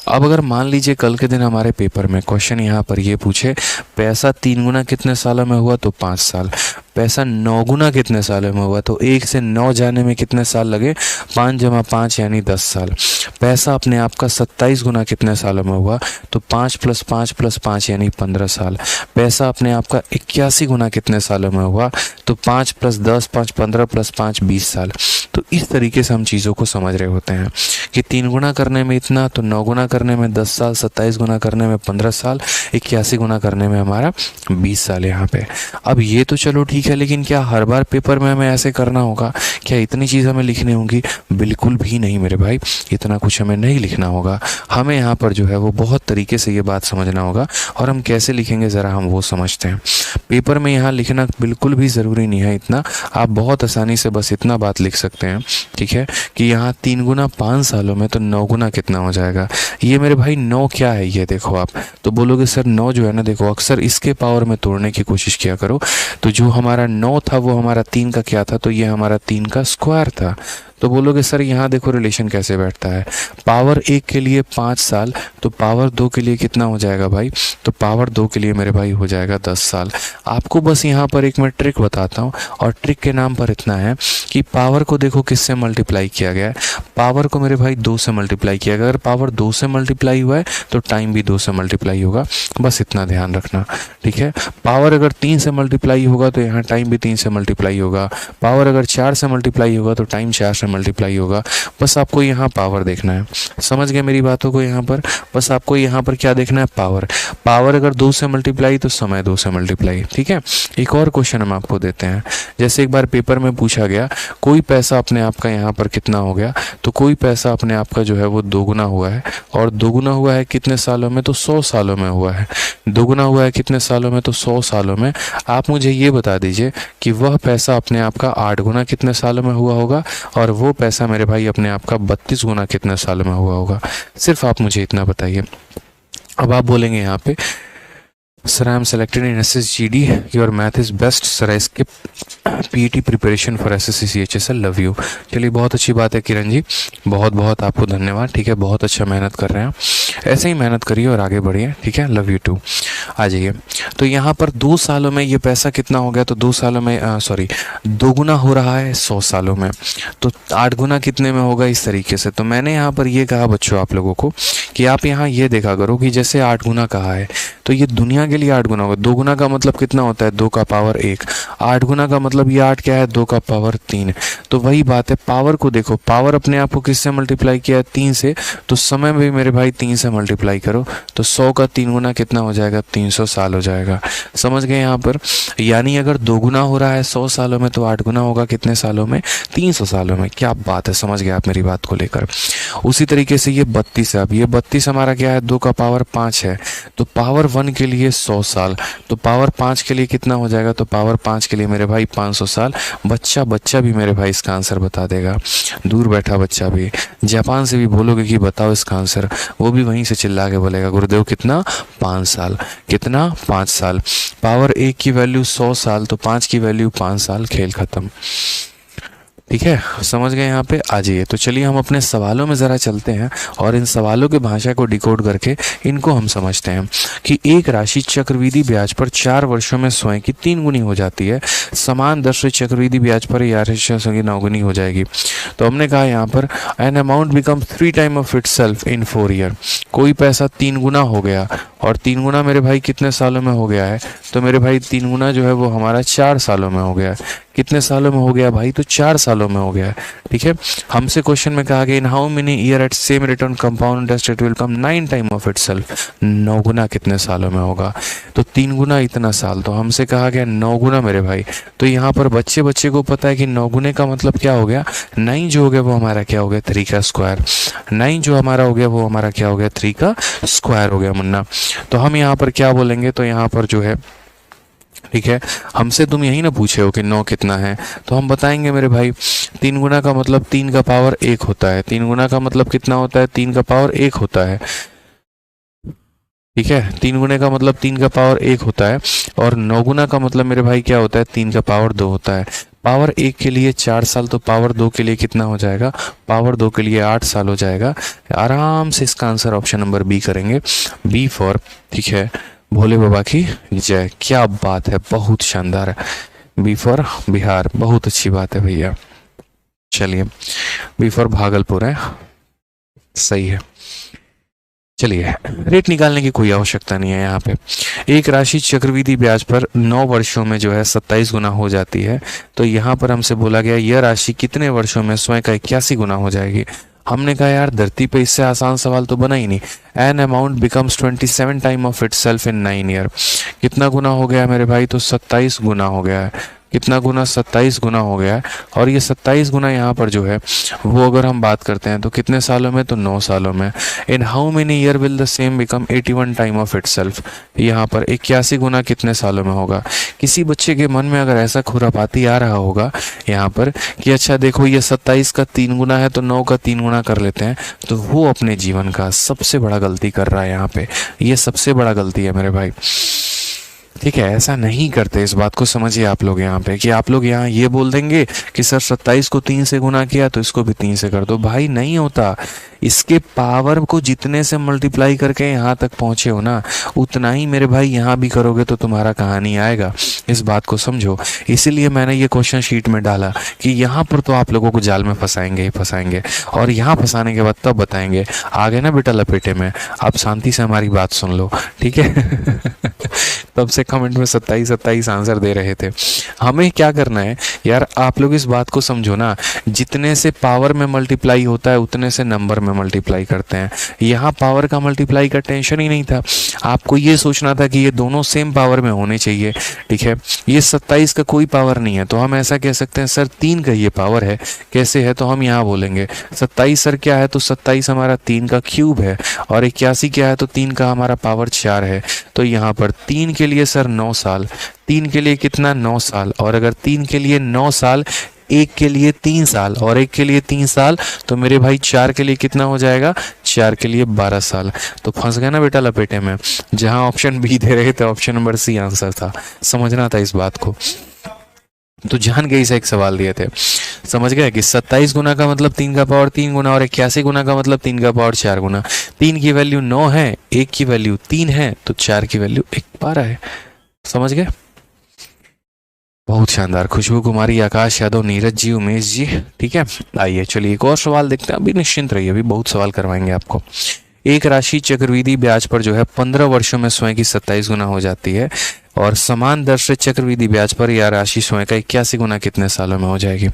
अब अगर मान लीजिए कल के दिन हमारे पेपर में क्वेश्चन यहाँ पर ये पूछे पैसा 3 गुना कितने सालों में हुआ? तो 5 साल। पैसा 9 गुना कितने सालों में हुआ? तो 1 से 9 जाने में कितने साल लगे? 5 जमा 5 यानी 10 साल। पैसा अपने आप का 27 गुना कितने सालों में हुआ? तो 5 + 5 + 5 यानी 15 साल। पैसा अपने आप का 81 गुना कितने सालों में हुआ? तो 5 + 10 5 15 + 5 20 साल। तो इस तरीके से हम चीज़ों को समझ रहे होते हैं कि 3 गुना करने में इतना, तो 9 गुना करने में 10 साल, 27 गुना करने में 15 साल, 81 गुना करने में हमारा 20 साल यहाँ पे। अब ये तो चलो ठीक है, लेकिन क्या हर बार पेपर में हमें ऐसे करना होगा? क्या इतनी चीज़ हमें लिखनी होंगी? बिल्कुल भी नहीं मेरे भाई, इतना कुछ हमें नहीं लिखना होगा। हमें यहाँ पर जो है वो बहुत तरीके से ये बात समझना होगा। और हम कैसे लिखेंगे ज़रा हम वो समझते हैं। पेपर में यहाँ लिखना बिल्कुल भी ज़रूरी नहीं है इतना, आप बहुत आसानी से बस इतना बात लिख सकते हैं, ठीक है, कि यहाँ 3 गुना 5 सालों में तो 9 गुना कितना हो जाएगा। ये मेरे भाई 9 क्या है ये देखो आप, तो बोलोगे सर 9 जो है ना, देखो अक्सर इसके पावर में तोड़ने की कोशिश किया करो। तो जो हमारा 9 था वो हमारा 3 का क्या था? तो ये हमारा 3 का स्क्वायर था। तो बोलोगे सर यहाँ देखो रिलेशन कैसे बैठता है। पावर 1 के लिए 5 साल, तो पावर 2 के लिए कितना हो जाएगा भाई? तो पावर 2 के लिए मेरे भाई हो जाएगा 10 साल। आपको बस यहाँ पर एक मैं ट्रिक बताता हूँ, और ट्रिक के नाम पर इतना है कि पावर को देखो किससे मल्टीप्लाई किया गया है। पावर को मेरे भाई 2 से मल्टीप्लाई किया गया। अगर पावर 2 से मल्टीप्लाई हुआ है तो टाइम भी 2 से मल्टीप्लाई होगा, बस इतना ध्यान रखना, ठीक है। पावर अगर 3 से मल्टीप्लाई होगा तो यहाँ टाइम भी 3 से मल्टीप्लाई होगा। पावर अगर 4 से मल्टीप्लाई होगा तो टाइम 4 से मल्टीप्लाई होगा। बस आपको यहाँ पावर देखना है, समझ गए मेरी बातों को? यहाँ पर बस आपको यहाँ पर क्या देखना है? पावर। पावर अगर 2 से मल्टीप्लाई तो समय 2 से मल्टीप्लाई, ठीक है। एक और क्वेश्चन हम आपको देते हैं। जैसे एक बार पेपर में पूछा गया कोई पैसा अपने आप का यहाँ पर कितना हो गया, तो कोई पैसा अपने आप का जो है वो 2 गुना हुआ है। और 2 गुना हुआ है कितने सालों में? तो 100 सालों में हुआ है। 2 गुना हुआ है कितने सालों में? तो 100 सालों में। आप मुझे ये बता दीजिए कि वह पैसा अपने आप का 8 गुना कितने सालों में हुआ होगा, और वो पैसा मेरे भाई अपने आप का 32 गुना कितने सालों में हुआ होगा। सिर्फ आप मुझे इतना बताइए। अब आप बोलेंगे यहाँ पे sir I am selected in SSGD, your math is best sir, I skip PET preparation for SSC CHSL, love you. चलिए बहुत अच्छी बात है किरण जी, बहुत बहुत आपको धन्यवाद, ठीक है, बहुत अच्छा मेहनत कर रहे हैं, ऐसे ही मेहनत करिए और आगे बढ़िए, ठीक है, लव यू टू। आ जाइए। तो यहाँ पर 2 सालों में ये पैसा कितना हो गया? तो 2 सालों में 2 गुना हो रहा है 100 सालों में, तो 8 गुना कितने में होगा? इस तरीके से। तो मैंने यहाँ पर ये कहा बच्चों आप लोगों को कि आप यहाँ ये देखा करो कि जैसे 8 गुना कहा है तो ये दुनिया के लिए 8 गुना होगा। 2 गुना का मतलब कितना होता है? 2 का पावर 1। 8 गुना का मतलब ये 8 क्या है? 2 का पावर 3। तो वही बात है, पावर को देखो, पावर अपने आप को किससे मल्टीप्लाई किया है? 3 से। तो समय भी मेरे भाई 3 से मल्टीप्लाई करो, तो 100 का 3 गुना कितना हो जाएगा? 300 साल हो जाएगा। समझ गए यहाँ पर? यानी अगर 2 गुना हो रहा है 100 सालों में तो 8 गुना होगा कितने सालों में? 300 सालों में। क्या बात है, समझ गए आप मेरी बात को लेकर? उसी तरीके से ये 32 है। अब ये 32 हमारा क्या है? 2 का पावर 5 है। तो पावर 1 के लिए 100 साल, तो पावर 5 के लिए कितना हो जाएगा, तो पावर 5 के लिए मेरे भाई 500 साल। बच्चा भी मेरे भाई इसका आंसर बता देगा, दूर बैठा बच्चा भी। जापान से भी बोलोगे कि बताओ इसका आंसर, वो भी वहीं से चिल्ला के बोलेगा गुरुदेव कितना, 5 साल। कितना, 5 साल। पावर 1 की वैल्यू 100 साल, तो 5 की वैल्यू 5 साल, खेल खत्म। ठीक है, समझ गए यहाँ पे। आ जाइए, तो चलिए हम अपने सवालों में ज़रा चलते हैं और इन सवालों के भाषा को डिकोड करके इनको हम समझते हैं कि एक राशि चक्रवृद्धि ब्याज पर 4 वर्षों में स्वयं की 3 गुनी हो जाती है, समान दर से चक्रवृद्धि ब्याज पर यह राशि 9 गुनी हो जाएगी। तो हमने कहा यहाँ पर an amount become 3 time of it self in 4 year. कोई पैसा 3 गुना हो गया, और 3 गुना मेरे भाई कितने सालों में हो गया है, तो मेरे भाई 3 गुना जो है वो हमारा 4 सालों में हो गया है। कितने सालों में हो गया भाई, तो 4 सालों में हो गया है। ठीक है, हमसे क्वेश्चन में कहा गया in how many year at same rate on compound interest it will come 9 time of itself. 9 गुना कितने सालों में होगा, तो 3 गुना इतना साल, तो हमसे कहा गया 9 गुना मेरे भाई। तो यहाँ पर बच्चे को पता है कि 9 गुने का मतलब क्या हो गया, 9 जो हो गया वो हमारा क्या हो गया, 3 का स्क्वायर। 9 जो हमारा हो गया वो हमारा क्या हो गया, 3 का स्क्वायर हो गया मुन्ना। तो हम यहाँ पर क्या बोलेंगे, तो यहाँ पर जो है, ठीक है, हमसे तुम यही ना पूछे हो कि 9 कितना है, तो हम बताएंगे मेरे भाई 3 गुना का मतलब 3 का पावर 1 होता है। 3 गुना का मतलब कितना होता है, 3 का पावर 1 होता है। ठीक है, 3 गुने का मतलब 3 का पावर 1 होता है, और 9 गुना का मतलब मेरे भाई क्या होता है, 3 का पावर 2 होता है। पावर 1 के लिए 4 साल, तो पावर 2 के लिए कितना हो जाएगा, पावर 2 के लिए 8 साल हो जाएगा। आराम से इसका आंसर ऑप्शन नंबर बी करेंगे, बी फॉर, ठीक है, भोले बाबा की जय। क्या बात है, बहुत शानदार है, बी फॉर बिहार, बहुत अच्छी बात है भैया। चलिए, बी फॉर भागलपुर है, सही है। चलिए, रेट निकालने की कोई आवश्यकता नहीं है यहाँ पे। एक राशि चक्रवृद्धि ब्याज पर 9 वर्षों में जो है 27 गुना हो जाती है, तो यहाँ पर हमसे बोला गया यह राशि कितने वर्षों में स्वयं का 81 गुना हो जाएगी। हमने कहा यार धरती पे इससे आसान सवाल तो बना ही नहीं। An amount becomes 27 time of it self in 9 year. कितना गुना हो गया मेरे भाई, तो 27 गुना हो गया है। कितना गुना, 27 गुना हो गया है। और ये 27 गुना यहाँ पर जो है वो अगर हम बात करते हैं तो कितने सालों में, तो 9 सालों में। इन how many year will the same become 81 time of it self. यहाँ पर 81 गुना कितने सालों में होगा। किसी बच्चे के मन में अगर ऐसा खुरापाती आ रहा होगा यहाँ पर कि अच्छा देखो ये 27 का 3 गुना है तो 9 का 3 गुना कर लेते हैं, तो वो अपने जीवन का सबसे बड़ा गलती कर रहा है यहाँ पे। ये सबसे बड़ा गलती है मेरे भाई। ठीक है, ऐसा नहीं करते, इस बात को समझिए आप लोग यहाँ पे, कि आप लोग यहाँ ये बोल देंगे कि सर 27 को 3 से गुना किया तो इसको भी 3 से कर दो। भाई नहीं होता, इसके पावर को जितने से मल्टीप्लाई करके यहाँ तक पहुँचे हो ना, उतना ही मेरे भाई यहाँ भी करोगे तो तुम्हारा कहानी आएगा। इस बात को समझो, इसीलिए मैंने ये क्वेश्चन शीट में डाला कि यहाँ पर तो आप लोगों को जाल में फंसाएंगे ही फंसाएंगे, और यहाँ फंसाने के बाद तब बताएंगे आगे ना बेटा लपेटे में। आप शांति से हमारी बात सुन लो, ठीक है। तब से कमेंट में 27 आंसर दे रहे थे। हमें क्या करना है यार, आप लोग इस बात को समझो ना, जितने से पावर में मल्टीप्लाई होता है उतने से नंबर में मल्टीप्लाई करते हैं। यहाँ पावर का मल्टीप्लाई का टेंशन ही नहीं था, आपको ये सोचना था कि ये दोनों सेम पावर में होने चाहिए। ठीक है, ये 27 का कोई पावर नहीं है, तो हम ऐसा कह सकते हैं सर 3 का ये पावर है। कैसे है, तो हम यहाँ बोलेंगे 27 सर क्या है, तो 27 हमारा 3 का क्यूब है, और 81 क्या है, तो 3 का हमारा पावर 4 है। तो यहाँ पर 3 के लिए सर 9 साल, 3 के लिए कितना, 9 साल, और अगर 3 के लिए 9 साल, 1 के लिए 3 साल और 1 के लिए 3 साल, तो मेरे भाई 4 के लिए कितना हो जाएगा, 4 के लिए 12 साल। तो फंस गया ना बेटा लपेटे में। जहां ऑप्शन बी दे रहे थे ऑप्शन नंबर सी आंसर था, समझना था इस बात को। तो जान गए से एक सवाल दिए थे, समझ गए कि 27 गुना का मतलब 3 का पावर 3 गुना, और 81 गुना का मतलब 3 का पावर 4 गुना। 3 की वैल्यू 9 है, 1 की वैल्यू 3 है, तो 4 की वैल्यू 12 है। समझ गए, बहुत शानदार। खुशबू कुमारी, आकाश यादव, नीरज जी, उमेश जी। ठीक है, आइए चलिए एक और सवाल देखते हैं। अभी निश्चिंत रहिए, अभी बहुत सवाल करवाएंगे आपको। एक राशि चक्रवृद्धि ब्याज पर जो है 15 वर्षों में स्वयं की 27 गुना हो जाती है, और समान दर से चक्रवृद्धि ब्याज पर यह राशि स्वयं का 81 गुना कितने सालों में हो जाएगी,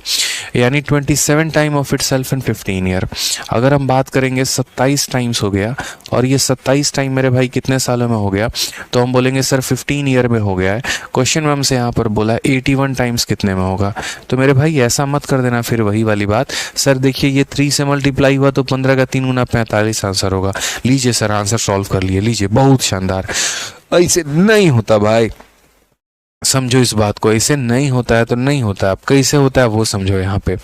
यानी 27 time of it self in 15 year. अगर हम बात करेंगे 27 टाइम्स हो गया, और ये 27 टाइम मेरे भाई कितने सालों में हो गया, तो हम बोलेंगे सर 15 ईयर में हो गया है। क्वेश्चन में हमसे यहाँ पर बोला 81 टाइम्स कितने में होगा। तो मेरे भाई ऐसा मत कर देना फिर वही वाली बात, सर देखिए ये 3 से मल्टीप्लाई हुआ तो 15 का 3 गुना 45 आंसर होगा। लीजिए सर आंसर सॉल्व कर लिए, लीजिए, बहुत शानदार। ऐसे नहीं होता भाई, समझो इस बात को, ऐसे नहीं होता है तो नहीं होता है, अब कैसे होता है वो समझो। यहाँ पे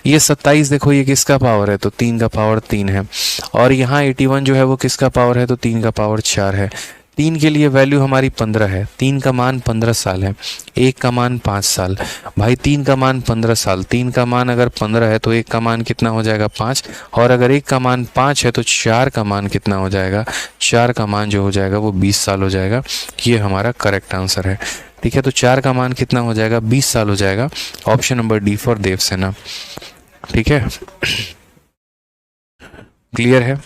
ये 27 देखो, ये किसका पावर है, तो 3 का पावर 3 है। और यहाँ 81 जो है वो किसका पावर है, तो 3 का पावर 4 है। 3 के लिए वैल्यू हमारी 15 है, 3 का मान 15 साल है, 1 का मान 5 साल। भाई 3 का मान 15 साल, 3 का मान अगर 15 है तो 1 का मान कितना हो जाएगा, 5। और अगर 1 का मान 5 है तो 4 का मान कितना हो जाएगा, 4 का मान जो हो जाएगा वो 20 साल हो जाएगा। ये हमारा करेक्ट आंसर है। ठीक है, तो 4 का मान कितना हो जाएगा, 20 साल हो जाएगा। Option number D for Devasena. ठीक है, क्लियर है।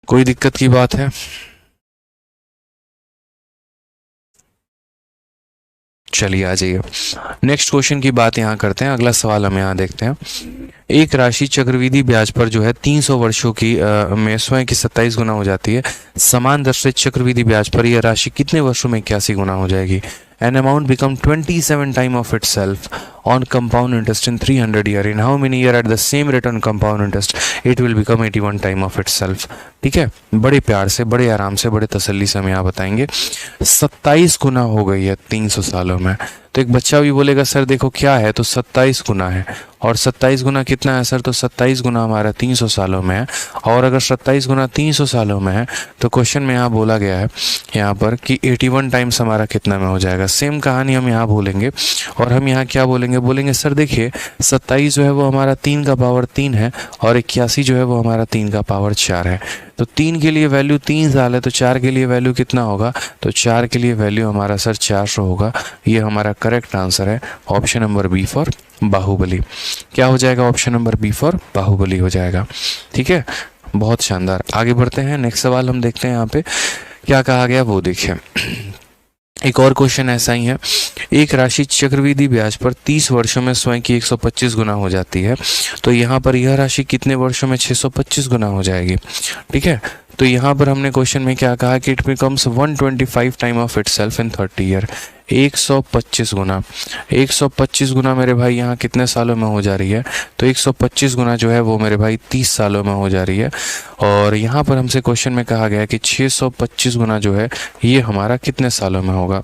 कोई दिक्कत की बात है? चलिए आ जाइए, नेक्स्ट क्वेश्चन की बात यहाँ करते हैं। अगला सवाल हम यहाँ देखते हैं। एक राशि चक्रवृद्धि ब्याज पर जो है 300 वर्षों की में स्वयं की 27 गुना हो जाती है। समान दर से चक्रवृद्धि ब्याज पर यह राशि कितने वर्षों में 81 गुना हो जाएगी? An amount become 27 time of itself on compound interest in 300 year. In how many year at the same rate on compound interest it will become 81 time of itself? ठीक है, बड़े प्यार से, बड़े आराम से, बड़े तसल्ली से हम यहाँ बताएंगे। 27 गुना हो गई है 300 सालों में। तो एक बच्चा भी बोलेगा सर देखो क्या है, तो 27 गुना है। और 27 गुना कितना है सर, तो 27 गुना हमारा 300 सालों में है। और अगर 27 गुना 300 सालों में है तो क्वेश्चन में यहाँ बोला गया है यहाँ पर कि 81 टाइम्स हमारा कितना में हो जाएगा। सेम कहानी हम यहाँ बोलेंगे। और हम यहाँ क्या बोलेंगे, बोलेंगे सर देखिए 27 जो है वो हमारा 3 का पावर 3 है और 81 जो है वो हमारा 3 का पावर 4 है। तो 3 के लिए वैल्यू 3 साल है, तो 4 के लिए वैल्यू कितना होगा, तो 4 के लिए वैल्यू हमारा सर 400 होगा। ये हमारा करेक्ट आंसर है, option number B for Baahubali. क्या हो जाएगा, option number B for Baahubali हो जाएगा। ठीक है, बहुत शानदार। आगे बढ़ते हैं, नेक्स्ट सवाल हम देखते हैं यहाँ पे क्या कहा गया वो देखिए। एक और क्वेश्चन ऐसा ही है। एक राशि चक्रवृद्धि ब्याज पर 30 वर्षों में स्वयं की 125 गुना हो जाती है। तो यहाँ पर यह राशि कितने वर्षों में 625 गुना हो जाएगी? ठीक है, तो यहाँ पर हमने क्वेश्चन में क्या कहा कि it becomes 125 time of itself in 30 year. 125 गुना, 125 गुना मेरे भाई यहाँ कितने सालों में हो जा रही है, तो 125 गुना जो है वो मेरे भाई 30 सालों में हो जा रही है। और यहाँ पर हमसे क्वेश्चन में कहा गया कि 625 गुना जो है ये हमारा कितने सालों में होगा।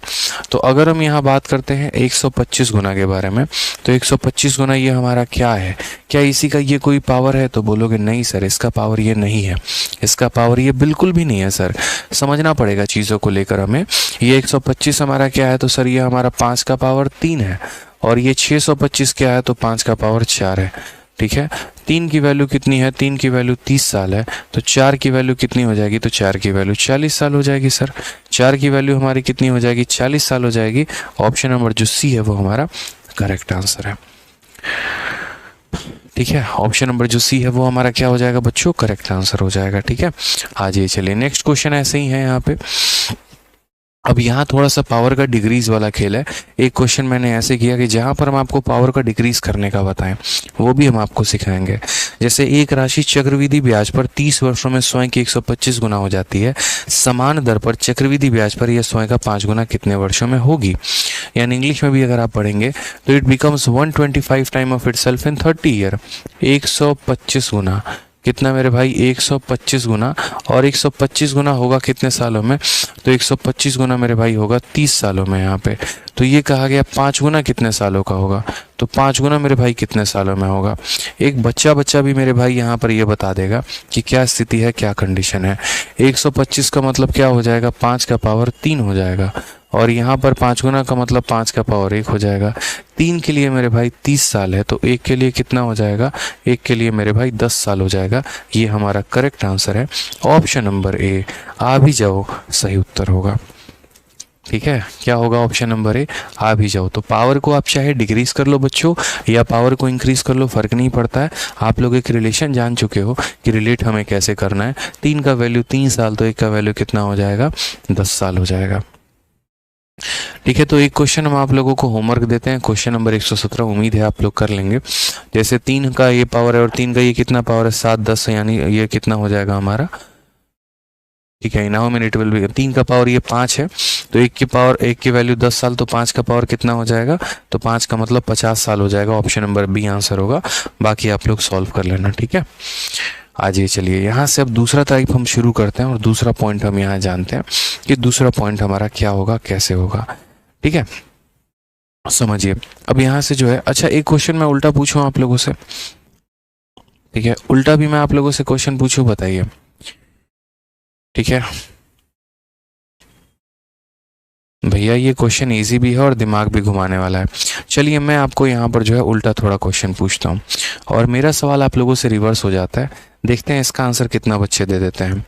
तो अगर हम यहाँ बात करते हैं 125 गुना के बारे में, तो 125 गुना ये हमारा क्या है, क्या इसी का ये कोई पावर है, तो बोलोगे नहीं सर इसका पावर ये नहीं है, इसका पावर ये बिल्कुल भी नहीं है सर। समझना पड़ेगा चीज़ों को लेकर हमें। ये 125 हमारा क्या है, तो सर ये हमारा 5 का पावर 3 है। और ये 625 क्या है, तो 5 का पावर 4 है। ठीक है, 3 की वैल्यू कितनी है, 3 की वैल्यू 30 साल है। तो 4 की वैल्यू कितनी हो जाएगी, तो 4 की वैल्यू 40 साल हो जाएगी सर। 4 की वैल्यू हमारी कितनी हो जाएगी, 40 साल हो जाएगी। ऑप्शन नंबर जो सी है वो हमारा करेक्ट आंसर है। ठीक है, ऑप्शन नंबर जो सी है वो हमारा क्या हो जाएगा बच्चों, करेक्ट आंसर हो जाएगा। ठीक है, आज ये चलिए नेक्स्ट क्वेश्चन ऐसे ही है यहाँ पे। अब यहाँ थोड़ा सा पावर का डिग्रीज वाला खेल है। एक क्वेश्चन मैंने ऐसे किया कि जहाँ पर हम आपको पावर का डिक्रीज करने का बताएं वो भी हम आपको सिखाएंगे। जैसे एक राशि चक्रवृद्धि ब्याज पर 30 वर्षों में स्वयं की 125 गुना हो जाती है। समान दर पर चक्रवृद्धि ब्याज पर यह स्वयं का 5 गुना कितने वर्षों में होगी? यानी इंग्लिश में भी अगर आप पढ़ेंगे तो it becomes 125 time of itself in 30 year. 125 गुना कितना मेरे भाई, 125 गुना। और 125 गुना होगा कितने सालों में, तो 125 गुना मेरे भाई होगा 30 सालों में यहाँ पे। तो ये कहा गया 5 गुना कितने सालों का होगा, तो 5 गुना मेरे भाई कितने सालों में होगा। एक बच्चा भी मेरे भाई यहाँ पर ये बता देगा कि क्या स्थिति है, क्या कंडीशन है। 125 का मतलब क्या हो जाएगा, 5 का पावर 3 हो जाएगा। और यहाँ पर 5 गुना का मतलब 5 का पावर 1 हो जाएगा। 3 के लिए मेरे भाई 30 साल है, तो 1 के लिए कितना हो जाएगा, 1 के लिए मेरे भाई 10 साल हो जाएगा। ये हमारा करेक्ट आंसर है, ऑप्शन नंबर ए। आ भी जाओ सही उत्तर होगा। ठीक है, क्या होगा, ऑप्शन नंबर ए, आ भी जाओ। तो पावर को आप चाहे डिक्रीज कर लो बच्चों या पावर को इंक्रीज कर लो, फर्क नहीं पड़ता है। आप लोग एक रिलेशन जान चुके हो कि रिलेट हमें कैसे करना है। 3 का वैल्यू 3 साल, तो 1 का वैल्यू कितना हो जाएगा, 10 साल हो जाएगा। ठीक है, तो एक क्वेश्चन हम आप लोगों को होमवर्क देते हैं, क्वेश्चन नंबर 117। उम्मीद है आप लोग कर लेंगे। जैसे 3 का ये पावर है और 3 का ये कितना पावर है, 7 10, यानी ये कितना हो जाएगा हमारा। ठीक है, नाउ मिनट विल बी 3 का पावर ये 5 है, तो एक की वैल्यू 10 साल, तो 5 का पावर कितना हो जाएगा, तो 5 का मतलब 50 साल हो जाएगा। ऑप्शन नंबर बी आंसर होगा। बाकी आप लोग सॉल्व कर लेना, ठीक है। आज ये चलिए यहाँ से अब दूसरा टाइप हम शुरू करते हैं और दूसरा पॉइंट हम यहाँ जानते हैं कि दूसरा पॉइंट हमारा क्या होगा, कैसे होगा, ठीक है। समझिए अब यहाँ से जो है, अच्छा एक क्वेश्चन मैं उल्टा पूछूं आप लोगों से, ठीक है, उल्टा भी मैं आप लोगों से क्वेश्चन पूछूं, बताइए, ठीक है भैया। ये क्वेश्चन इजी भी है और दिमाग भी घुमाने वाला है। चलिए मैं आपको यहाँ पर जो है उल्टा थोड़ा क्वेश्चन पूछता हूँ और मेरा सवाल आप लोगों से रिवर्स हो जाता है। देखते हैं इसका आंसर कितना बच्चे दे देते हैं।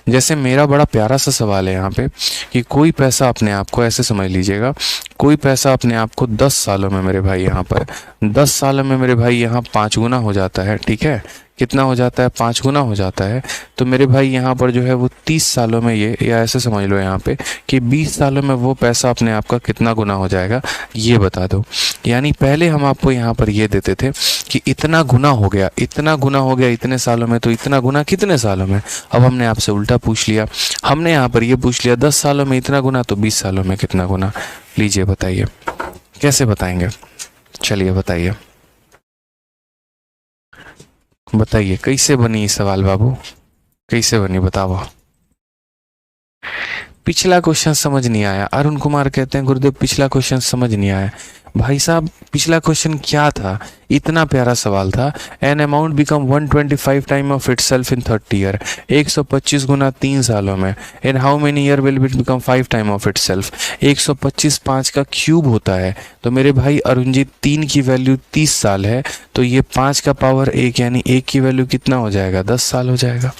जैसे मेरा बड़ा प्यारा सा सवाल है यहाँ पे कि कोई पैसा अपने आप को, ऐसे समझ लीजिएगा, कोई पैसा अपने आप को 10 सालों में मेरे भाई यहाँ पर 10 सालों में मेरे भाई यहाँ 5 गुना हो जाता है, ठीक है। कितना हो जाता है, 5 गुना हो जाता है। तो मेरे भाई यहाँ पर जो है वो 30 सालों में ये, या ऐसे समझ लो यहाँ पे कि 20 सालों में वो पैसा अपने आप का कितना गुना हो जाएगा, ये बता दो। यानी पहले हम आपको यहाँ पर ये देते थे कि इतना गुना हो गया, इतना गुना हो गया इतने सालों में, तो इतना गुना कितने सालों में। अब हमने आपसे उल्टा पूछ लिया, हमने यहाँ पर ये पूछ लिया 10 सालों में इतना गुना, तो 20 सालों में कितना गुना। लीजिए बताइए कैसे बताएंगे, चलिए बताइए, बताइए कैसे बनी ये सवाल बाबू, कैसे बनी बताओ। पिछला क्वेश्चन समझ नहीं आया, अरुण कुमार कहते हैं गुरुदेव पिछला क्वेश्चन समझ नहीं आया। भाई साहब पिछला क्वेश्चन क्या था, इतना प्यारा सवाल था। An amount become 125 time of it self in 30 year, 125 गुना 3 सालों में। इन how many year will it become 5 time of it self, 125 5 का क्यूब होता है। तो मेरे भाई अरुण जी 3 की वैल्यू 30 साल है, तो ये 5 का पावर 1 यानी 1 की वैल्यू कितना हो जाएगा, 10 साल हो जाएगा।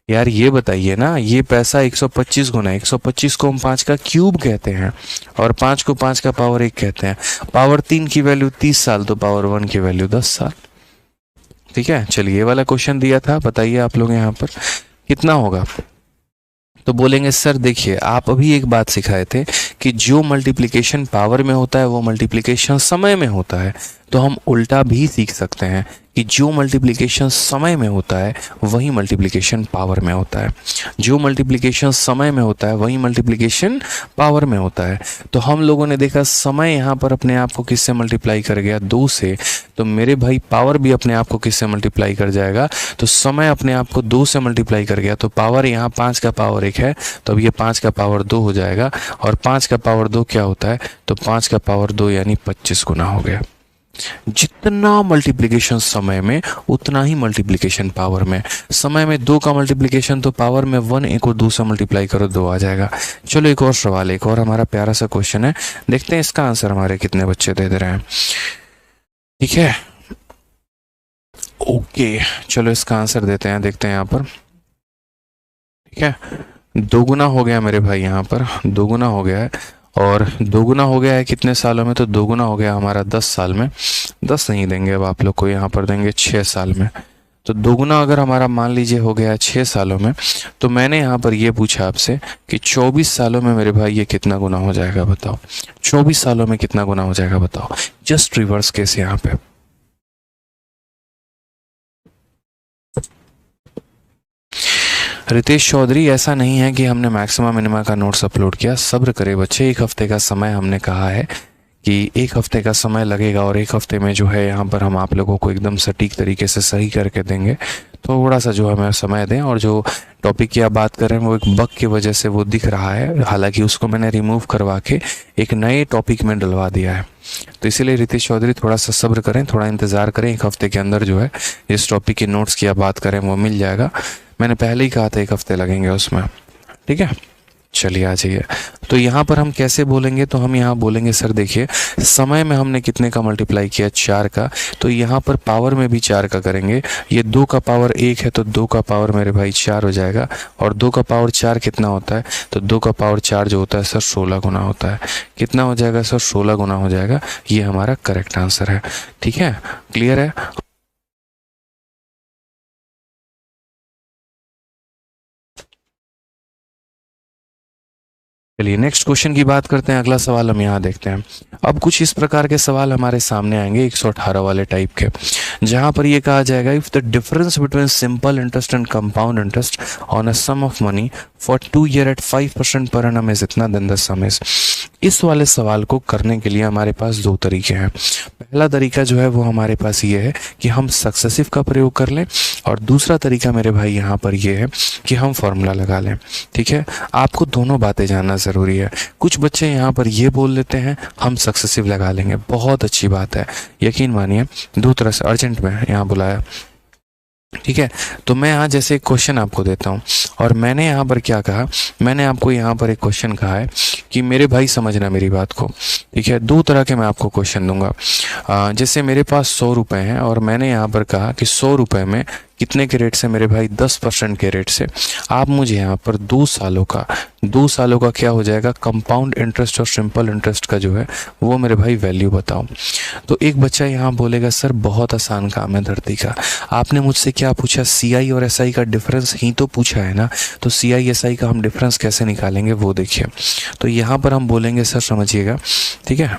यार ये बताइए ना, ये पैसा 125 गुना, 125 को हम 5 का क्यूब कहते हैं और 5 को 5 का पावर 1 कहते हैं। पावर 3 की वैल्यू 30 साल, तो पावर 1 की वैल्यू 10 साल, ठीक है। चलिए ये वाला क्वेश्चन दिया था, बताइए आप लोग यहाँ पर कितना होगा। तो बोलेंगे सर देखिए आप अभी एक बात सिखाए थे कि जो मल्टीप्लिकेशन पावर में होता है वो मल्टीप्लिकेशन समय में होता है। तो हम उल्टा भी सीख सकते हैं कि जो मल्टीप्लिकेशन समय में होता है वही मल्टीप्लिकेशन पावर में होता है, जो मल्टीप्लिकेशन समय में होता है वही मल्टीप्लिकेशन पावर में होता है। तो हम लोगों ने देखा समय यहाँ पर अपने आप को किससे मल्टीप्लाई कर गया, 2 से। तो मेरे भाई पावर भी अपने आप को किससे मल्टीप्लाई कर जाएगा, तो समय अपने आप को 2 से मल्टीप्लाई कर गया। तो पावर यहाँ 5 का पावर 1 है, तो अब ये 5 का पावर 2 हो जाएगा। और 5 का पावर 2 क्या होता है, तो 5 का पावर 2 यानी 25 गुना हो गया। जितना मल्टीप्लिकेशन समय में उतना ही मल्टीप्लिकेशन पावर में। समय में 2 का मल्टीप्लिकेशन तो पावर में 1, एक और 2 से मल्टीप्लाई करो 2 आ जाएगा। चलो एक और सवाल, एक और हमारा प्यारा सा क्वेश्चन है, देखते हैं इसका आंसर हमारे कितने बच्चे दे रहे हैं, ठीक है। ओके चलो इसका आंसर देते हैं, देखते हैं यहाँ पर, ठीक है। 2 गुना हो गया मेरे भाई, यहाँ पर 2 गुना हो गया है। और 2 गुना हो गया है कितने सालों में, तो 2 गुना हो गया हमारा 10 साल में। 10 नहीं देंगे अब आप लोग को, यहाँ पर देंगे 6 साल में। तो 2 गुना अगर हमारा मान लीजिए हो गया 6 सालों में, तो मैंने यहाँ पर ये पूछा आपसे कि 24 सालों में मेरे भाई ये कितना गुना हो जाएगा बताओ। 24 सालों में कितना गुना हो जाएगा बताओ। जस्ट रिवर्स केस यहाँ पे। रितेश चौधरी ऐसा नहीं है कि हमने मैक्सिमा मिनिमा का नोट्स अपलोड किया, सब्र करें बच्चे, 1 हफ्ते का समय हमने कहा है कि 1 हफ्ते का समय लगेगा और 1 हफ्ते में जो है यहाँ पर हम आप लोगों को एकदम सटीक तरीके से सही करके देंगे। थोड़ा सा जो हमें समय दें। और जो टॉपिक की आप बात कर रहे हैं वो एक बग की वजह से वो दिख रहा है, हालांकि उसको मैंने रिमूव करवा के एक नए टॉपिक में डलवा दिया है। तो इसीलिए रितेश चौधरी थोड़ा सा सब्र करें, थोड़ा इंतज़ार करें, 1 हफ्ते के अंदर जो है जिस टॉपिक के नोट्स की आप बात करें वो मिल जाएगा। मैंने पहले ही कहा था 1 हफ्ते लगेंगे उसमें, ठीक है। चलिए आ जाइए। तो यहाँ पर हम कैसे बोलेंगे, तो हम यहाँ बोलेंगे सर देखिए समय में हमने कितने का मल्टीप्लाई किया, 4 का। तो यहाँ पर पावर में भी 4 का करेंगे। ये 2 का पावर 1 है, तो 2 का पावर मेरे भाई 4 हो जाएगा। और 2 का पावर 4 कितना होता है, तो 2 का पावर 4 जो होता है सर 16 गुना होता है। कितना हो जाएगा सर, 16 गुना हो जाएगा। ये हमारा करेक्ट आंसर है, ठीक है। क्लियर है। चलिए नेक्स्ट क्वेश्चन की बात करते हैं। अगला सवाल हम यहाँ देखते हैं। अब कुछ इस प्रकार के सवाल हमारे सामने आएंगे 118 वाले टाइप के, जहाँ पर ये कहा जाएगा if the difference between simple interest and compound interest on a sum of money for 2 year at 5% per annum is इतना, देन द सम इज। इस वाले सवाल को करने के लिए हमारे पास दो तरीके हैं। पहला तरीका जो है वो हमारे पास ये है कि हम सक्सेसिव का प्रयोग कर लें, और दूसरा तरीका मेरे भाई यहाँ पर ये है कि हम फॉर्मूला लगा लें। ठीक है, आपको दोनों बातें जानना ज़रूरी है। कुछ बच्चे यहाँ पर ये बोल लेते हैं हम सक्सेसिव लगा लेंगे, बहुत अच्छी बात है, यकीन मानिए। दो तरह से अर्जेंट में यहाँ बुलाया, ठीक है। तो मैं यहाँ जैसे एक क्वेश्चन आपको देता हूँ, और मैंने यहाँ पर क्या कहा, मैंने आपको यहाँ पर एक क्वेश्चन कहा है कि मेरे भाई समझना मेरी बात को, ठीक है। दो तरह के मैं आपको क्वेश्चन दूंगा। जैसे मेरे पास 100 रुपये हैं, और मैंने यहाँ पर कहा कि 100 रुपये में कितने के रेट से मेरे भाई, 10% के रेट से आप मुझे यहाँ पर 2 सालों का क्या हो जाएगा, कंपाउंड इंटरेस्ट और सिंपल इंटरेस्ट का जो है वो मेरे भाई वैल्यू बताओ। तो एक बच्चा यहाँ बोलेगा सर बहुत आसान काम है धरती का, आपने मुझसे क्या पूछा, CI और SI का डिफरेंस ही तो पूछा है ना, तो CI SI का हम डिफरेंस कैसे निकालेंगे वो देखिए। तो यहाँ पर हम बोलेंगे सर समझिएगा, ठीक है।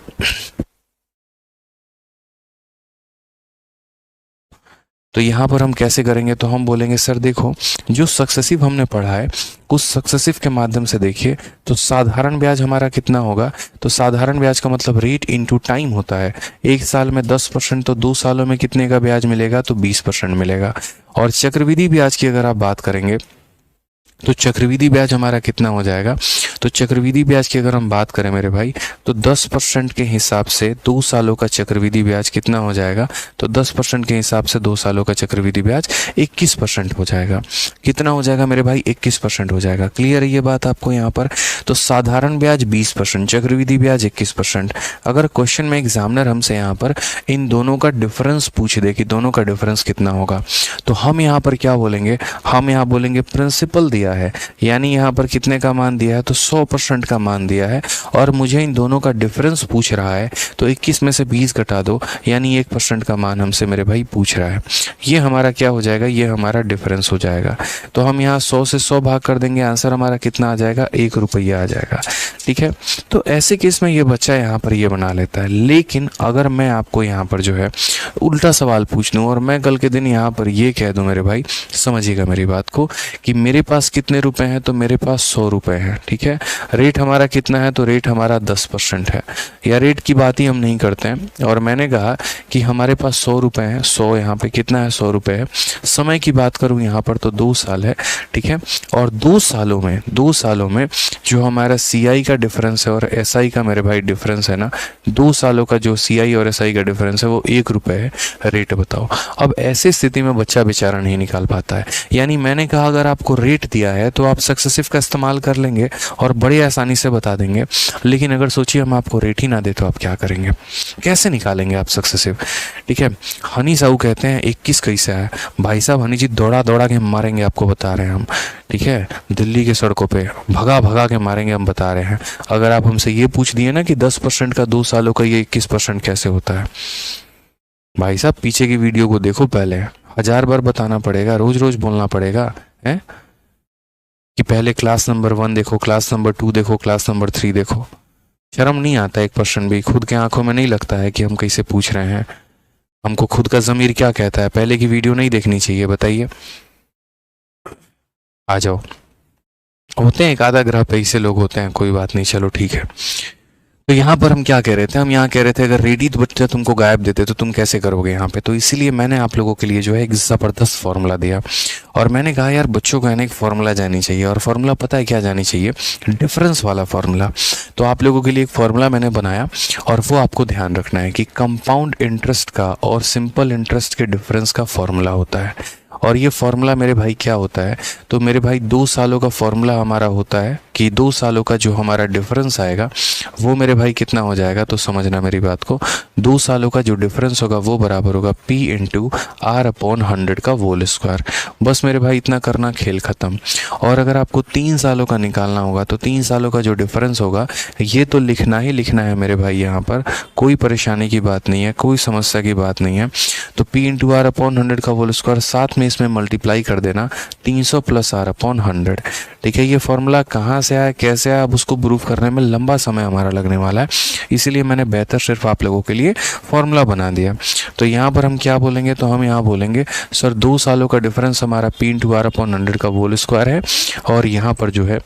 तो यहाँ पर हम कैसे करेंगे, तो हम बोलेंगे सर देखो जो सक्सेसिव हमने पढ़ा है उस सक्सेसिव के माध्यम से देखिए, तो साधारण ब्याज हमारा कितना होगा, तो साधारण ब्याज का मतलब रेट इनटू टाइम होता है। एक साल में 10%, तो 2 सालों में कितने का ब्याज मिलेगा, तो 20% मिलेगा। और चक्रवृद्धि ब्याज की अगर आप बात करेंगे तो चक्रवृद्धि ब्याज हमारा कितना हो जाएगा, तो चक्रवृद्धि ब्याज की अगर हम बात करें मेरे भाई, तो 10% के हिसाब से 2 सालों का चक्रवृद्धि ब्याज कितना हो जाएगा, तो 10% के हिसाब से 2 सालों का चक्रवृद्धि ब्याज 21% हो जाएगा। कितना हो जाएगा मेरे भाई, 21% हो जाएगा। क्लियर है ये बात आपको यहाँ पर। तो साधारण ब्याज 20%, चक्रवृद्धि ब्याज 21%। अगर क्वेश्चन में एग्जामिनर हमसे यहाँ पर इन दोनों का डिफरेंस पूछ दे कि दोनों का डिफरेंस कितना होगा, तो हम यहाँ पर क्या बोलेंगे, हम यहाँ बोलेंगे प्रिंसिपल दिया है, यानी यहाँ पर कितने का मान दिया है, तो 100% का मान दिया है, और मुझे इन दोनों का डिफरेंस पूछ रहा है, तो 21 में से 20 घटा दो, यानी 1% का मान हमसे मेरे भाई पूछ रहा है। ये हमारा क्या हो जाएगा, ये हमारा डिफरेंस हो जाएगा। तो हम यहाँ 100 से 100 भाग कर देंगे, आंसर हमारा कितना आ जाएगा, 1 रुपया आ जाएगा। ठीक है, तो ऐसे केस में ये बच्चा यहाँ पर ये बना लेता है। लेकिन अगर मैं आपको यहाँ पर जो है उल्टा सवाल पूछ दूँ, और मैं कल के दिन यहाँ पर ये कह दूँ मेरे भाई, समझिएगा मेरी बात को, कि मेरे पास कितने रुपए हैं, तो मेरे पास 100 रुपए हैं। ठीक है, रेट हमारा कितना है, तो रेट हमारा 10% है, या रेट की बात ही हम नहीं करते हैं। और मैंने कहा कि हमारे पास 100 रुपए हैं, 100 यहाँ पे कितना है, 100 रुपए है। समय की बात करूँ यहाँ पर तो 2 साल है। ठीक है, और 2 सालों में जो हमारा CI का डिफरेंस है और SI का मेरे भाई डिफरेंस है ना, 2 सालों का जो CI और SI का डिफरेंस है वो 1 रुपये है। रेट बताओ। अब ऐसे स्थिति में बच्चा बेचारा नहीं निकाल पाता है। यानी मैंने कहा अगर आपको रेट दिया है तो आप सक्सेसिव का इस्तेमाल कर लेंगे और बड़ी आसानी से बता देंगे। लेकिन अगर सोचिए हम आपको रेट ही ना दे तो आप क्या करेंगे, कैसे निकालेंगे आप सक्सेसिव। ठीक है, हनी साहू कहते हैं 21 कैसे है भाई साहब, हनी जी दौड़ा दौड़ा के मारेंगे, आपको बता रहे हैं हम। ठीक है, दिल्ली के सड़कों पे भगा भगा के मारेंगे, हम बता रहे हैं। अगर आप हमसे ये पूछ दिए ना कि 10% का 2 सालों का ये 21% कैसे होता है, भाई साहब पीछे की वीडियो को देखो, पहले 1000 बार बताना पड़ेगा, रोज रोज बोलना पड़ेगा है कि पहले क्लास नंबर 1 देखो, क्लास नंबर 2 देखो, क्लास नंबर 3 देखो। शर्म नहीं आता 1% भी? खुद के आंखों में नहीं लगता है कि हम कैसे पूछ रहे हैं? हमको खुद का ज़मीर क्या कहता है? पहले की वीडियो नहीं देखनी चाहिए? बताइए, आ जाओ। होते हैं एक आधा ग्रह पे ऐसे लोग होते हैं, कोई बात नहीं, चलो ठीक है। तो यहाँ पर हम क्या कह रहे थे, हम यहाँ कह रहे थे अगर रेडी तो बच्चा तुमको गायब देते तो तुम कैसे करोगे यहाँ पे। तो इसीलिए मैंने आप लोगों के लिए जो है एक ज़बरदस्त फार्मूला दिया, और मैंने कहा यार बच्चों को है ना एक फार्मूला जानी चाहिए। और फार्मूला पता है क्या जानी चाहिए? डिफरेंस वाला फार्मूला। तो आप लोगों के लिए एक फार्मूला मैंने बनाया, और वो आपको ध्यान रखना है कि कंपाउंड इंटरेस्ट का और सिंपल इंटरेस्ट के डिफरेंस का फार्मूला होता है। और ये फार्मूला मेरे भाई क्या होता है, तो मेरे भाई 2 सालों का फार्मूला हमारा होता है कि 2 सालों का जो हमारा डिफरेंस आएगा वो मेरे भाई कितना हो जाएगा। तो समझना मेरी बात को, 2 सालों का जो डिफरेंस होगा वो बराबर होगा P × R/100 का होल स्क्वायर। बस मेरे भाई इतना करना, खेल ख़त्म। और अगर आपको 3 सालों का निकालना होगा तो 3 सालों का जो डिफरेंस होगा ये तो लिखना ही लिखना है मेरे भाई, यहाँ पर कोई परेशानी की बात नहीं है, कोई समस्या की बात नहीं है। तो P × R/100 का होल स्क्वायर, साथ में इसमें मल्टीप्लाई कर देना 300 + R/100। ठीक है, ये फार्मूला कहाँ से आया, कैसे आया, अब उसको प्रूफ करने में लंबा समय हमारा लगने वाला है, इसीलिए मैंने बेहतर सिर्फ आप लोगों के लिए फॉर्मूला बना दिया। तो यहाँ पर हम क्या बोलेंगे, तो हम यहाँ बोलेंगे सर 2 सालों का डिफरेंस हमारा P/R/100 का होल स्क्वायर है, और यहाँ पर जो है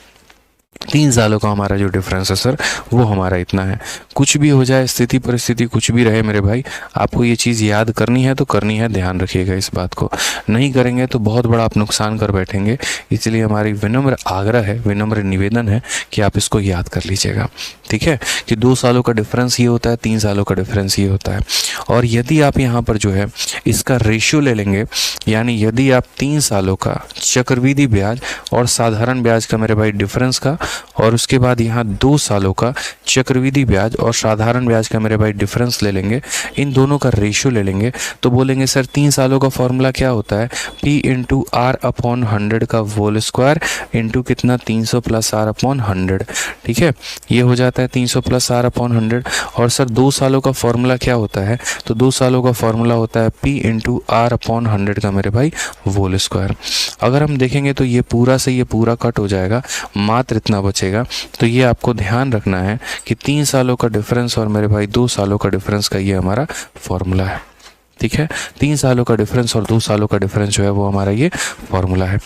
3 सालों का हमारा जो डिफरेंस है सर वो हमारा इतना है। कुछ भी हो जाए, स्थिति परिस्थिति कुछ भी रहे मेरे भाई, आपको ये चीज़ याद करनी है तो करनी है, ध्यान रखिएगा इस बात को। नहीं करेंगे तो बहुत बड़ा आप नुकसान कर बैठेंगे, इसलिए हमारी विनम्र आग्रह है, विनम्र निवेदन है कि आप इसको याद कर लीजिएगा। ठीक है, कि 2 सालों का डिफरेंस ये होता है, 3 सालों का डिफरेंस ये होता है। और यदि आप यहाँ पर जो है इसका रेशियो ले लेंगे, यानी यदि आप 3 सालों का चक्रवृद्धि ब्याज और साधारण ब्याज का मेरे भाई डिफरेंस का, और उसके बाद यहाँ 2 सालों का चक्रवृद्धि ब्याज और साधारण ब्याज का मेरे भाई डिफरेंस ले लेंगे, इन दोनों का रेशियो ले लेंगे, तो बोलेंगे सर 3 सालों का फॉर्मूला क्या होता है, P/R/100 का होल स्क्वायर इंटू कितना 300 + R/100। ठीक है, ये हो जाता है 300 + R/100। और सर 2 सालों का फॉर्मूला क्या होता है, तो 2 सालों का फॉर्मूला होता है P/R/100 का मेरे भाई होल स्क्वायर। अगर हम देखेंगे तो ये पूरा से ये पूरा कट हो जाएगा, मात्र इतना बचेगा। तो ये आपको ध्यान रखना है कि 3 सालों का डिफरेंस और मेरे भाई 2 सालों का डिफरेंस का ये हमारा फॉर्मूला है। ठीक है, 3 सालों का डिफरेंस और 2 सालों का डिफरेंस जो है वो हमारा ये फॉर्मूला है।